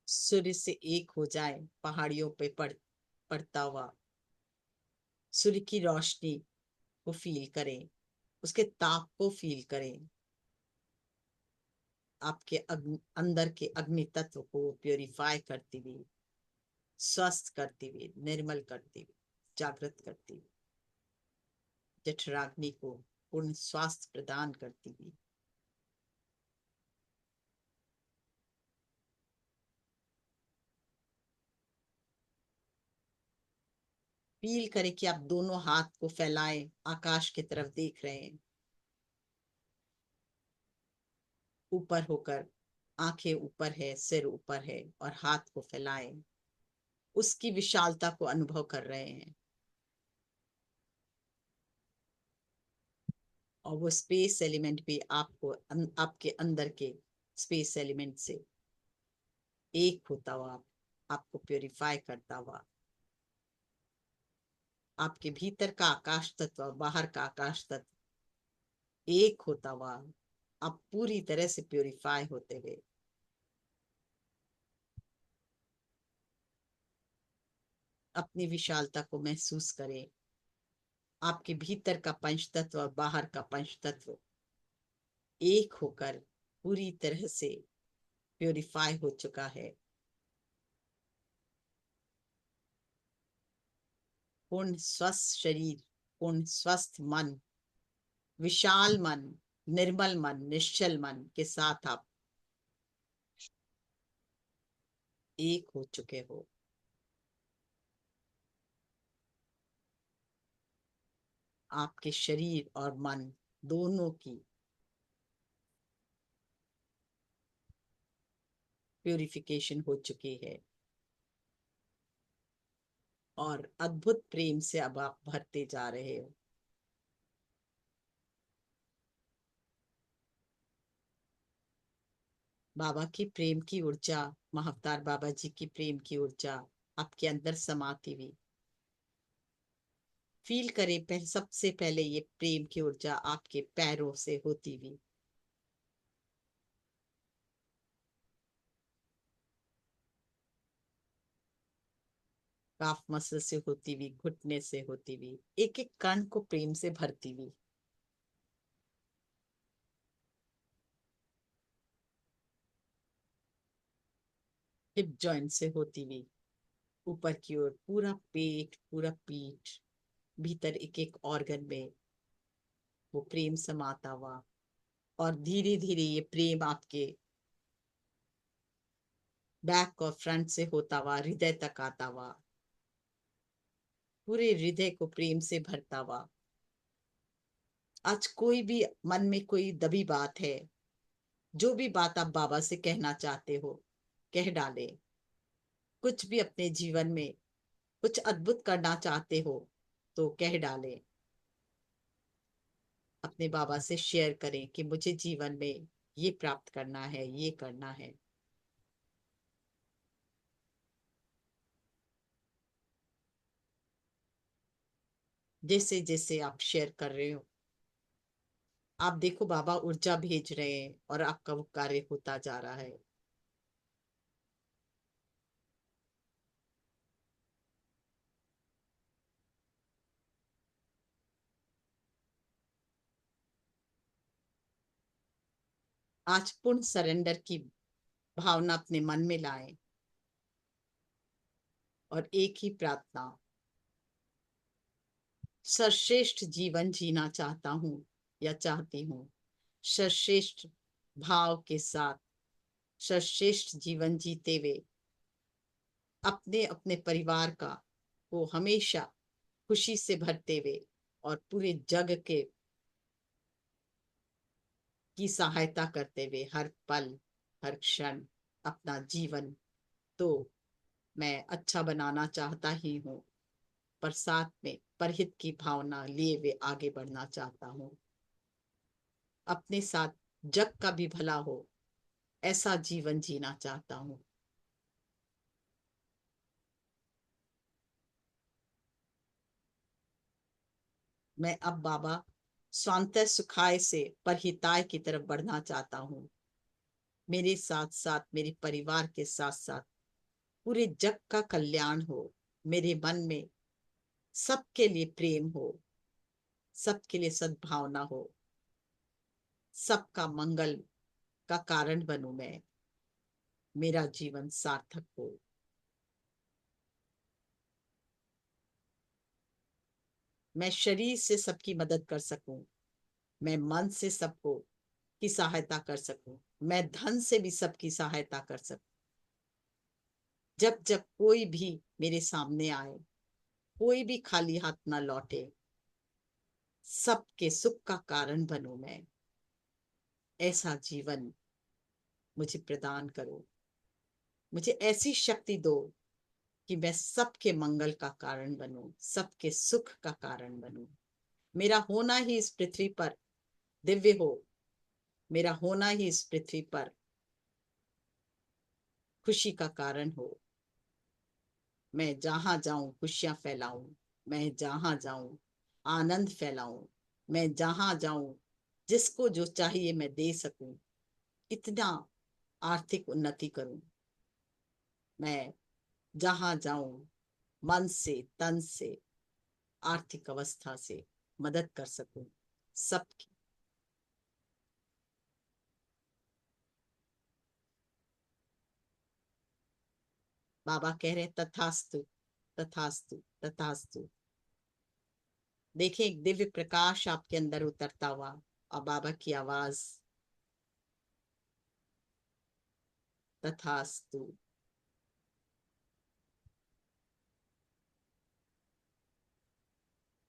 सूर्य से एक हो जाए, पहाड़ियों पे पड़ता हुआ सूर्य की रोशनी को फील करें, उसके ताप को फील करें, आपके अंदर के अग्नि तत्व को प्योरीफाई करती हुई, स्वस्थ करती हुई, निर्मल करती हुई, जागृत करती हुई, जठराग्नि को पूर्ण स्वास्थ्य प्रदान करती हुई। फील करें कि आप दोनों हाथ को फैलाएं, आकाश की तरफ देख रहे हैं, ऊपर होकर, आंखें ऊपर है, सिर ऊपर है, और हाथ को फैलाएं, उसकी विशालता को अनुभव कर रहे हैं। और वो स्पेस एलिमेंट भी आपको आपके अंदर के स्पेस एलिमेंट से एक होता हुआ, आपको प्योरीफाई करता हुआ, आपके भीतर का आकाश तत्व और बाहर का आकाश तत्व एक होता हुआ, आप पूरी तरह से प्योरीफाई होते हुए। अपनी विशालता को महसूस करें, आपके भीतर का पंच तत्व और बाहर का पंच तत्व एक होकर पूरी तरह से प्योरीफाई हो चुका है। पूर्ण स्वस्थ शरीर, पूर्ण स्वस्थ मन, विशाल मन, निर्मल मन, निश्चल मन के साथ आप एक हो चुके हो। आपके शरीर और मन दोनों की प्यूरिफिकेशन हो चुकी है, और अद्भुत प्रेम से अब आप भरते जा रहे हो। बाबा की प्रेम की ऊर्जा, महाअवतार बाबा जी की प्रेम की ऊर्जा आपके अंदर समाती हुई, फील करें सबसे पहले ये प्रेम की ऊर्जा आपके पैरों से होती हुई, काफ मसल से होती हुई, घुटने से होती हुई, एक एक कण को प्रेम से भरती हुई। हिप जॉइंट से होती हुई ऊपर की ओर पूरा पेट, पूरा पीठ, भीतर एक एक ऑर्गन में वो प्रेम समाता हुआ, और धीरे धीरे ये प्रेम आपके बैक और फ्रंट से होता हुआ हृदय तक आता हुआ, पूरे हृदय को प्रेम से भरता हुआ। आज कोई भी मन में कोई दबी बात है, जो भी बात आप बाबा से कहना चाहते हो, कह डाले। कुछ भी अपने जीवन में कुछ अद्भुत करना चाहते हो तो कह डाले। अपने बाबा से शेयर करें कि मुझे जीवन में ये प्राप्त करना है, ये करना है। जैसे जैसे आप शेयर कर रहे हो, आप देखो बाबा ऊर्जा भेज रहे हैं और आपका वो कार्य होता जा रहा है। आज पूर्ण सरेंडर की भावना अपने मन में लाएं और एक ही प्रार्थना, सर्वश्रेष्ठ जीवन जीना चाहता हूं या चाहती हूँ। सर्वश्रेष्ठ भाव के साथ सर्वश्रेष्ठ जीवन जीते हुए अपने अपने परिवार का को हमेशा खुशी से भरते हुए और पूरे जग के की सहायता करते हुए हर पल, हर क्षण अपना जीवन तो मैं अच्छा बनाना चाहता ही हूँ, पर साथ में परहित की भावना लिए हुए आगे बढ़ना चाहता हूँ। अपने साथ जग का भी भला हो, ऐसा जीवन जीना चाहता हूँ। मैं अब बाबा स्वांतः सुखाय से परहिताय की तरफ बढ़ना चाहता हूँ। मेरे साथ साथ मेरे परिवार के साथ साथ पूरे जग का कल्याण हो। मेरे मन में सबके लिए प्रेम हो, सबके लिए सद्भावना हो, सबका मंगल का कारण बनूं मैं। मेरा जीवन सार्थक हो। मैं शरीर से सबकी मदद कर सकूं, मैं मन से सबको की सहायता कर सकूं, मैं धन से भी सबकी सहायता कर सकूं। जब जब कोई भी मेरे सामने आए, कोई भी खाली हाथ ना लौटे, सबके सुख का कारण बनूं मैं। ऐसा जीवन मुझे प्रदान करो। मुझे ऐसी शक्ति दो कि मैं सबके मंगल का कारण बनूं, सबके सुख का कारण बनूं। मेरा होना ही इस पृथ्वी पर दिव्य हो। मेरा होना ही इस पृथ्वी पर खुशी का कारण हो। मैं जहां जाऊं खुशियां फैलाऊं, मैं जहां जाऊं आनंद फैलाऊं, मैं जहां जाऊं जिसको जो चाहिए मैं दे सकूं, इतना आर्थिक उन्नति करूं। मैं जहां जाऊं मन से, तन से, आर्थिक अवस्था से मदद कर सकूं सबकी। बाबा कह रहे तथास्तु, तथास्तु, तथास्तु। देखें एक दिव्य प्रकाश आपके अंदर उतरता हुआ, और बाबा की आवाज तथास्तु।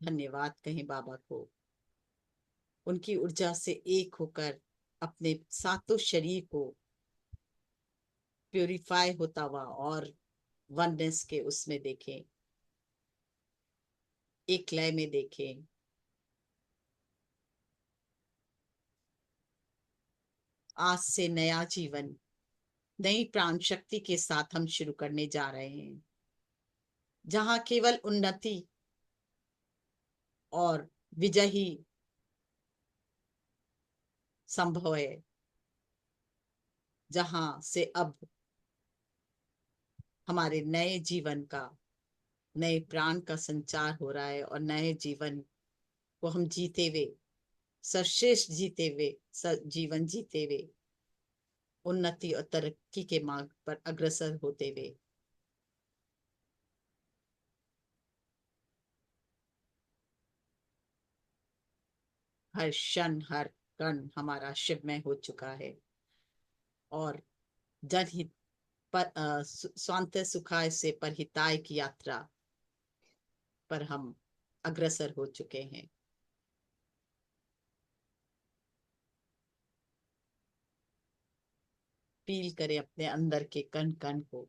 धन्यवाद कहें बाबा को। उनकी ऊर्जा से एक होकर अपने सातों शरीर को प्यूरिफाई होता हुआ और वननेस के उसमें देखें, एक लय में देखें। आज से नया जीवन नई प्राण शक्ति के साथ हम शुरू करने जा रहे हैं, जहां केवल उन्नति और विजय ही संभव है, जहां से अब हमारे नए जीवन का, नए प्राण का संचार हो रहा है और नए जीवन को हम जीते हुए, सर्वश्रेष्ठ जीते हुए, जीवन जीते हुए उन्नति और तरक्की के मार्ग पर अग्रसर होते हुए हर क्षण हर कण हमारा शिवमय हो चुका है और जनहित पर स्वांत सुखाय से परहिताय की यात्रा पर हम अग्रसर हो चुके हैं। फील करें अपने अंदर के कण कण को,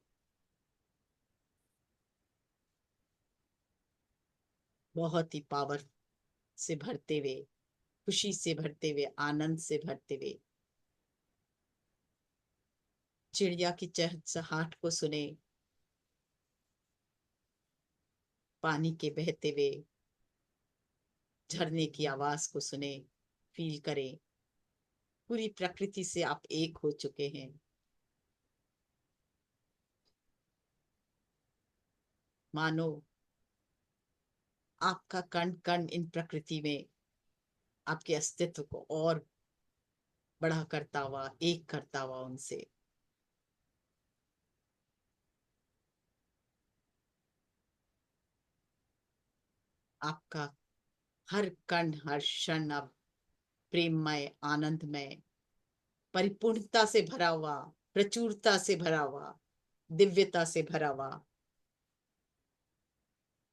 बहुत ही पावर से भरते हुए, खुशी से भरते हुए, आनंद से भरते हुए। चिड़िया की चहचहाट को सुने, पानी के बहते हुए झरने की आवाज को सुने, फील करें पूरी प्रकृति से आप एक हो चुके हैं। मानो आपका कण कण इन प्रकृति में आपके अस्तित्व को और बड़ा करता हुआ, एक करता हुआ उनसे। आपका हर कण हर क्षण अब प्रेममय, आनंदमय, परिपूर्णता से भरा हुआ, प्रचुरता से भरा हुआ, दिव्यता से भरा हुआ।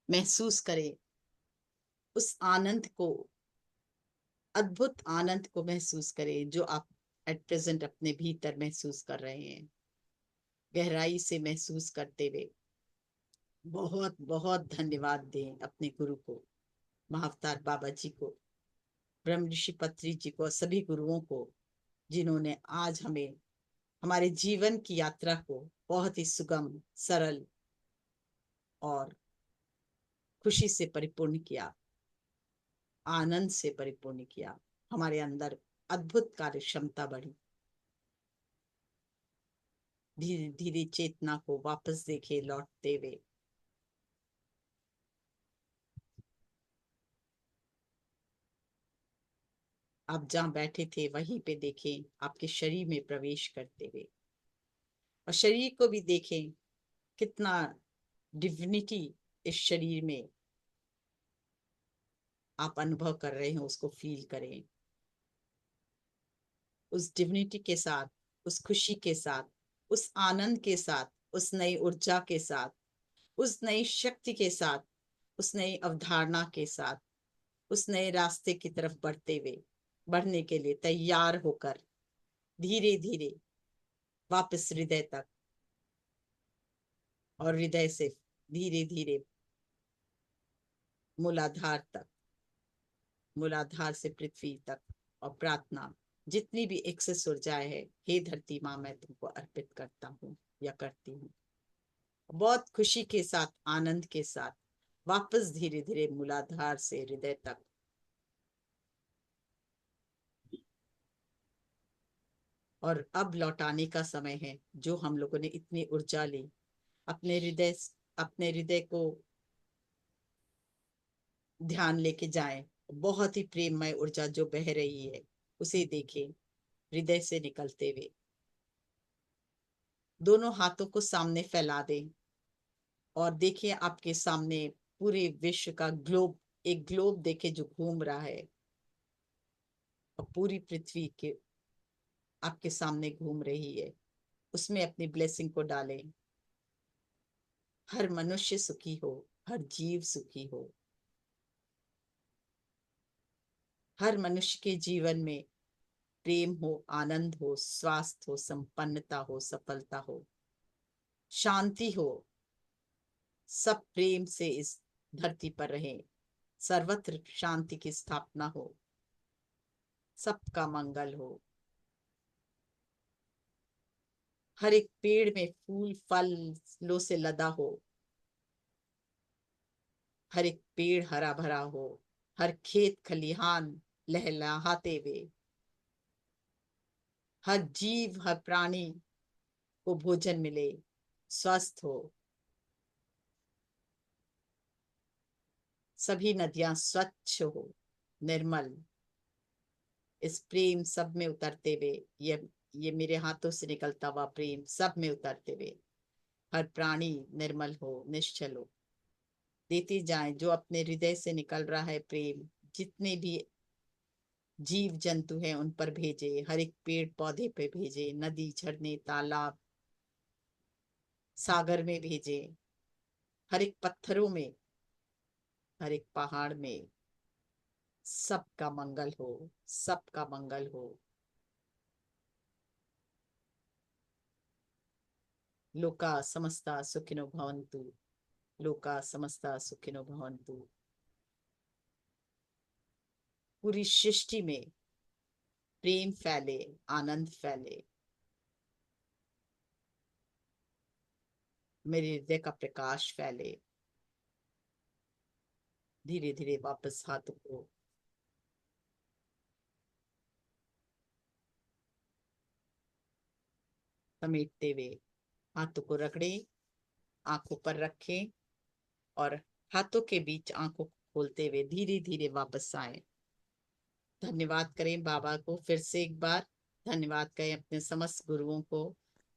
महसूस करें उस आनंद को, अद्भुत आनंद को महसूस करें जो आप एट प्रेजेंट अपने भीतर महसूस कर रहे हैं। गहराई से महसूस करते हुए बहुत बहुत धन्यवाद दें अपने गुरु को, महाअवतार बाबा जी को, ब्रह्म ऋषि पत्री जी को, सभी गुरुओं को, जिन्होंने आज हमें हमारे जीवन की यात्रा को बहुत ही सुगम, सरल और खुशी से परिपूर्ण किया, आनंद से परिपूर्ण किया। हमारे अंदर अद्भुत कार्य क्षमता बढ़ी। धीरे धीरे चेतना को वापस देखे लौटते हुए। आप जहां बैठे थे वहीं पे देखें आपके शरीर में प्रवेश करते हुए, और शरीर को भी देखें कितना डिविनिटी इस शरीर में आप अनुभव कर रहे हैं, उसको फील करें। उस डिविनिटी के साथ, उस खुशी के साथ, उस आनंद के साथ, उस नई ऊर्जा के साथ, उस नई शक्ति के साथ, उस नई अवधारणा के साथ, उस नए रास्ते की तरफ बढ़ने के लिए तैयार होकर धीरे धीरे वापस हृदय तक, और हृदय से धीरे धीरे मूलाधार तक, मूलाधार से पृथ्वी तक, और प्रार्थना जितनी भी एक्सेस ऊर्जाएं है, हे धरती माँ मैं तुमको अर्पित करता हूँ या करती हूँ। बहुत खुशी के साथ, आनंद के साथ वापस धीरे धीरे मूलाधार से हृदय तक। और अब लौटाने का समय है, जो हम लोगों ने इतनी ऊर्जा ली अपने हृदय, अपने हृदय को ध्यान लेके जाएं। बहुत ही प्रेममय ऊर्जा जो बह रही है उसे देखें हृदय से निकलते हुए। दोनों हाथों को सामने फैला दें और देखिए आपके सामने पूरे विश्व का ग्लोब, एक ग्लोब देखे जो घूम रहा है, और पूरी पृथ्वी के आपके सामने घूम रही है। उसमें अपनी ब्लेसिंग को डालें। हर मनुष्य सुखी हो, हर जीव सुखी हो, हर मनुष्य के जीवन में प्रेम हो, आनंद हो, स्वास्थ्य हो, संपन्नता हो, सफलता हो, शांति हो। सब प्रेम से इस धरती पर रहे, सर्वत्र शांति की स्थापना हो, सबका मंगल हो। हर एक पेड़ में फूल फलों से लदा हो, हर एक पेड़ हरा भरा हो, हर खेत खलिहान लहलहाते हुए, हर जीव हर प्राणी को भोजन मिले, स्वस्थ हो, सभी नदियां स्वच्छ हो, निर्मल, इस प्रेम सब में उतरते हुए, ये मेरे हाथों से निकलता हुआ प्रेम सब में उतरते हुए हर प्राणी निर्मल हो, निश्चल हो, देती जाए जो अपने हृदय से निकल रहा है प्रेम, जितने भी जीव जंतु हैं उन पर भेजे, हर एक पेड़ पौधे पे भेजे, नदी झरने तालाब सागर में भेजे, हर एक पत्थरों में, हर एक पहाड़ में, सबका मंगल हो, सबका मंगल हो। लोका समस्ता सुखिनो भवन्तु, लोका समस्ता सुखिनो भवन्तु। पूरी सृष्टि में प्रेम फैले, आनंद फैले, मेरे हृदय का प्रकाश फैले। धीरे धीरे वापस हाथों को समेटते हुए हाथों को रगड़े, आंखों पर रखें और हाथों के बीच आंखों को खोलते हुए धीरे धीरे वापस आए। धन्यवाद करें बाबा को फिर से एक बार, धन्यवाद कहें अपने समस्त गुरुओं को,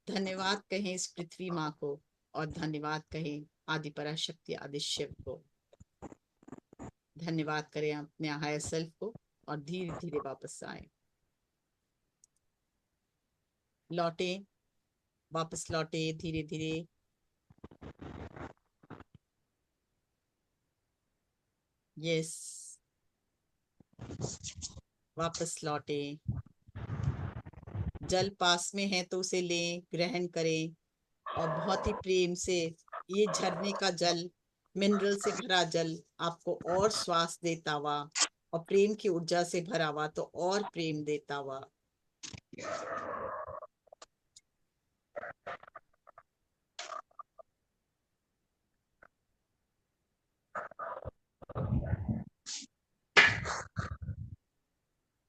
धन्यवाद कहें इस पृथ्वी माँ को, और धन्यवाद कहें आदि पराशक्ति आदि शिव को। धन्यवाद करें अपने हायर सेल्फ को और धीरे धीरे वापस आए, लौटे, वापस लौटे धीरे धीरे। यस, वापस लौटे। जल पास में है तो उसे लें, ग्रहण करें और बहुत ही प्रेम से, ये झरने का जल, मिनरल से भरा जल आपको और श्वास देता हुआ और प्रेम की ऊर्जा से भरा हुआ तो और प्रेम देता हुआ।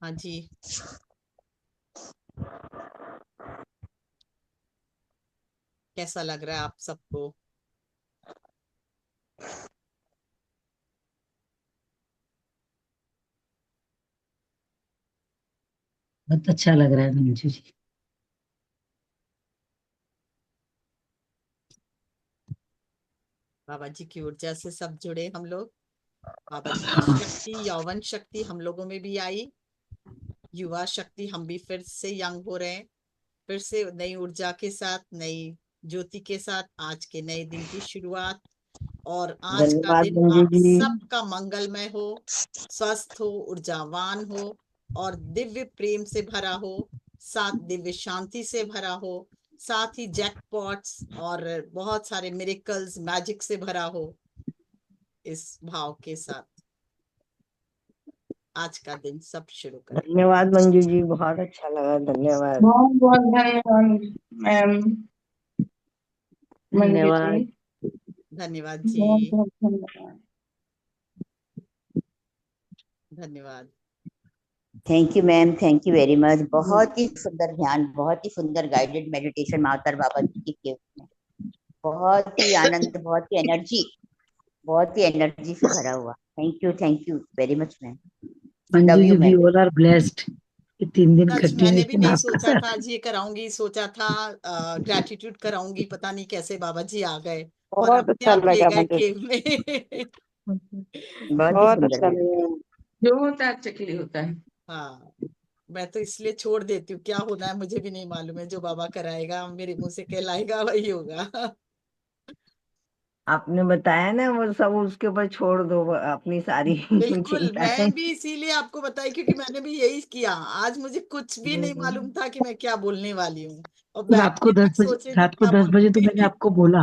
हाँ जी, कैसा लग रहा है आप सबको? बहुत अच्छा लग रहा है मंजू जी। बाबा जी की ऊर्जा से सब जुड़े हम लोग, बाबा जी की हाँ, शक्ति, यौवन शक्ति हम लोगों में भी आई, युवा शक्ति, हम भी फिर से यंग हो रहे हैं, फिर से नई ऊर्जा के साथ, नई ज्योति के साथ आज के नए दिन की शुरुआत। और आज का धन्यवाद दिन मंजू आप जी। सबका मंगलमय हो, स्वस्थ हो, ऊर्जावान हो और दिव्य प्रेम से भरा हो, साथ दिव्य शांति से भरा हो, साथ ही जैकपॉट्स और बहुत सारे मिरेकल्स मैजिक से भरा हो। इस भाव के साथ आज का दिन सब शुरू करें। धन्यवाद मंजू जी, बहुत अच्छा लगा, धन्यवाद। बहुत बहुत धन्यवाद मैम, मंजू जी, धन्यवाद। धन्यवाद बहुत जी, बहुत धन्यवाद। धन्यवाद। Thank you ma'am, thank you very much. बहुत ही सुंदर ध्यान, बहुत ही सुंदर गाइडेड मेडिटेशन मातर बाबा जी की केव में, बहुत ही आनंद, बहुत ही एनर्जी से भरा हुआ। Thank you very much ma'am. Manju love जी you we ma'am. All are blessed कि 3 दिन सच मैंने भी कंटिन्यूशन नहीं आपके सोचा था साथ। आज ये कराऊंगी, सोचा था ग्रेटिट्यूड कराऊंगी, पता नहीं कैसे बाबा जी आ गए और बहुत अपने अच्छा आप ले लगा गए मंजू जी, केव में। बहुत ही बहुत सुंदर अच्छा मैम। लगा। जो होता है अच्छा के लिए होता है। हाँ, मैं तो इसलिए छोड़ देती हूँ, क्या होना है मुझे भी नहीं मालूम है, जो बाबा कराएगा मेरे मुंह से कहलाएगा वही होगा। आपने बताया ना वो सब, उसके ऊपर छोड़ दो वो अपनी सारी बिल्कुल, चिंताएं। मैं भी इसीलिए आपको बताई क्योंकि मैंने भी यही किया। आज मुझे कुछ भी नहीं मालूम था कि मैं क्या बोलने वाली हूँ और रात को बैठने दस तक बजे सोच रही थी रात को क्या 10 बजे तो मैंने बोलूंगी। आपको बोला।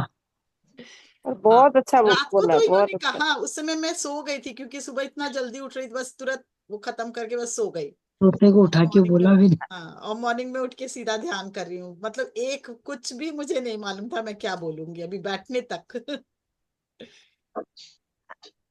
और हाँ, बहुत अच्छा रात को बोला, तो इन्होंने बहुत अच्छा। कहा, उस समय मैं सो गई थी क्योंकि सुबह इतना जल्दी उठ रही थी, बस तुरंत वो खत्म करके बस सो गई। तो अपने को और उठा के मॉर्निंग में बोला भी नहीं। हाँ, और मॉर्निंग में उठ के सीधा ध्यान कर रही हूँ, मतलब एक कुछ भी मुझे नहीं मालूम था मैं क्या बोलूंगी अभी बैठने तक।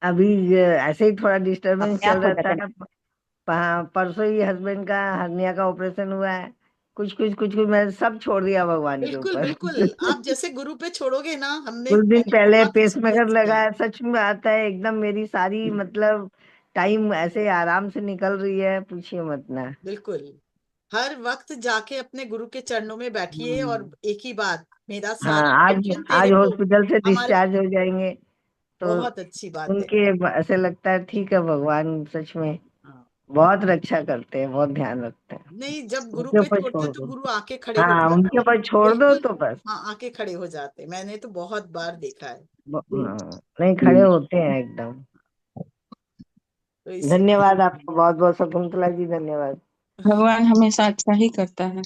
अभी ऐसे ही थोड़ा डिस्टरबेंस अपने आप चल हो रहा जाता है। था। परसों ही हस्बैंड का हर्निया का ऑपरेशन हुआ है। कुछ मैं सब छोड़ दिया भगवान के बिल्कुल ऊपर। बिल्कुल, आप जैसे गुरु पे छोड़ोगे ना, कुछ दिन मैंने पहले बहुत पेसमेकर एक्सपीरियंस किया है। लगाया, सच में आता है एकदम मेरी सारी मतलब टाइम ऐसे आराम से निकल रही है, पूछिए मत ना। बिल्कुल, हर वक्त जाके अपने गुरु के चरणों में बैठिए और एक ही बात, मेरा हाँ, सारा आज टेंशन तेरे आज को। हॉस्पिटल से हमारे, डिस्चार्ज हो जाएंगे तो बहुत अच्छी बात है। उनके ऐसे लगता है ठीक है, भगवान सच में हाँ, बहुत रक्षा करते हैं, बहुत ध्यान रखते हैं। नहीं, जब गुरु उनके पे ऊपर छोड़ते छोड़ तो दो। गुरु आके खड़े हो हाँ, जाते उनके हैं। ऊपर छोड़ दो बिल्कुल, तो बस। हाँ, आके खड़े हो जाते, मैंने तो बहुत बार देखा है। नहीं, खड़े होते हैं एकदम। तो इसलिए धन्यवाद आपका बहुत बहुत, शकुंतला जी, धन्यवाद। भगवान हमेशा अच्छा ही करता है,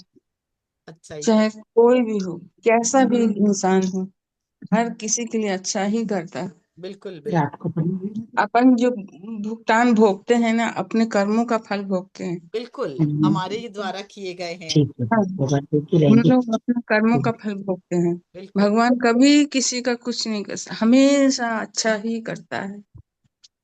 अच्छा ही चाहे कोई भी हो, कैसा भी इंसान हो, हर किसी के लिए अच्छा ही करता है। बिल्कुल बिल्कुल रात को पढ़ेंगे। अपन जो भुगतान भोगते हैं ना, अपने कर्मों का फल भोगते हैं। बिल्कुल, हमारे ही द्वारा किए गए हैं। ठीक है, हाँ, वो बात होती हम रहेगी। लोग अपने कर्मों का फल भोगते हैं। बिल्कुल भगवान कभी किसी का कुछ नहीं करता, हमेशा अच्छा ही करता है।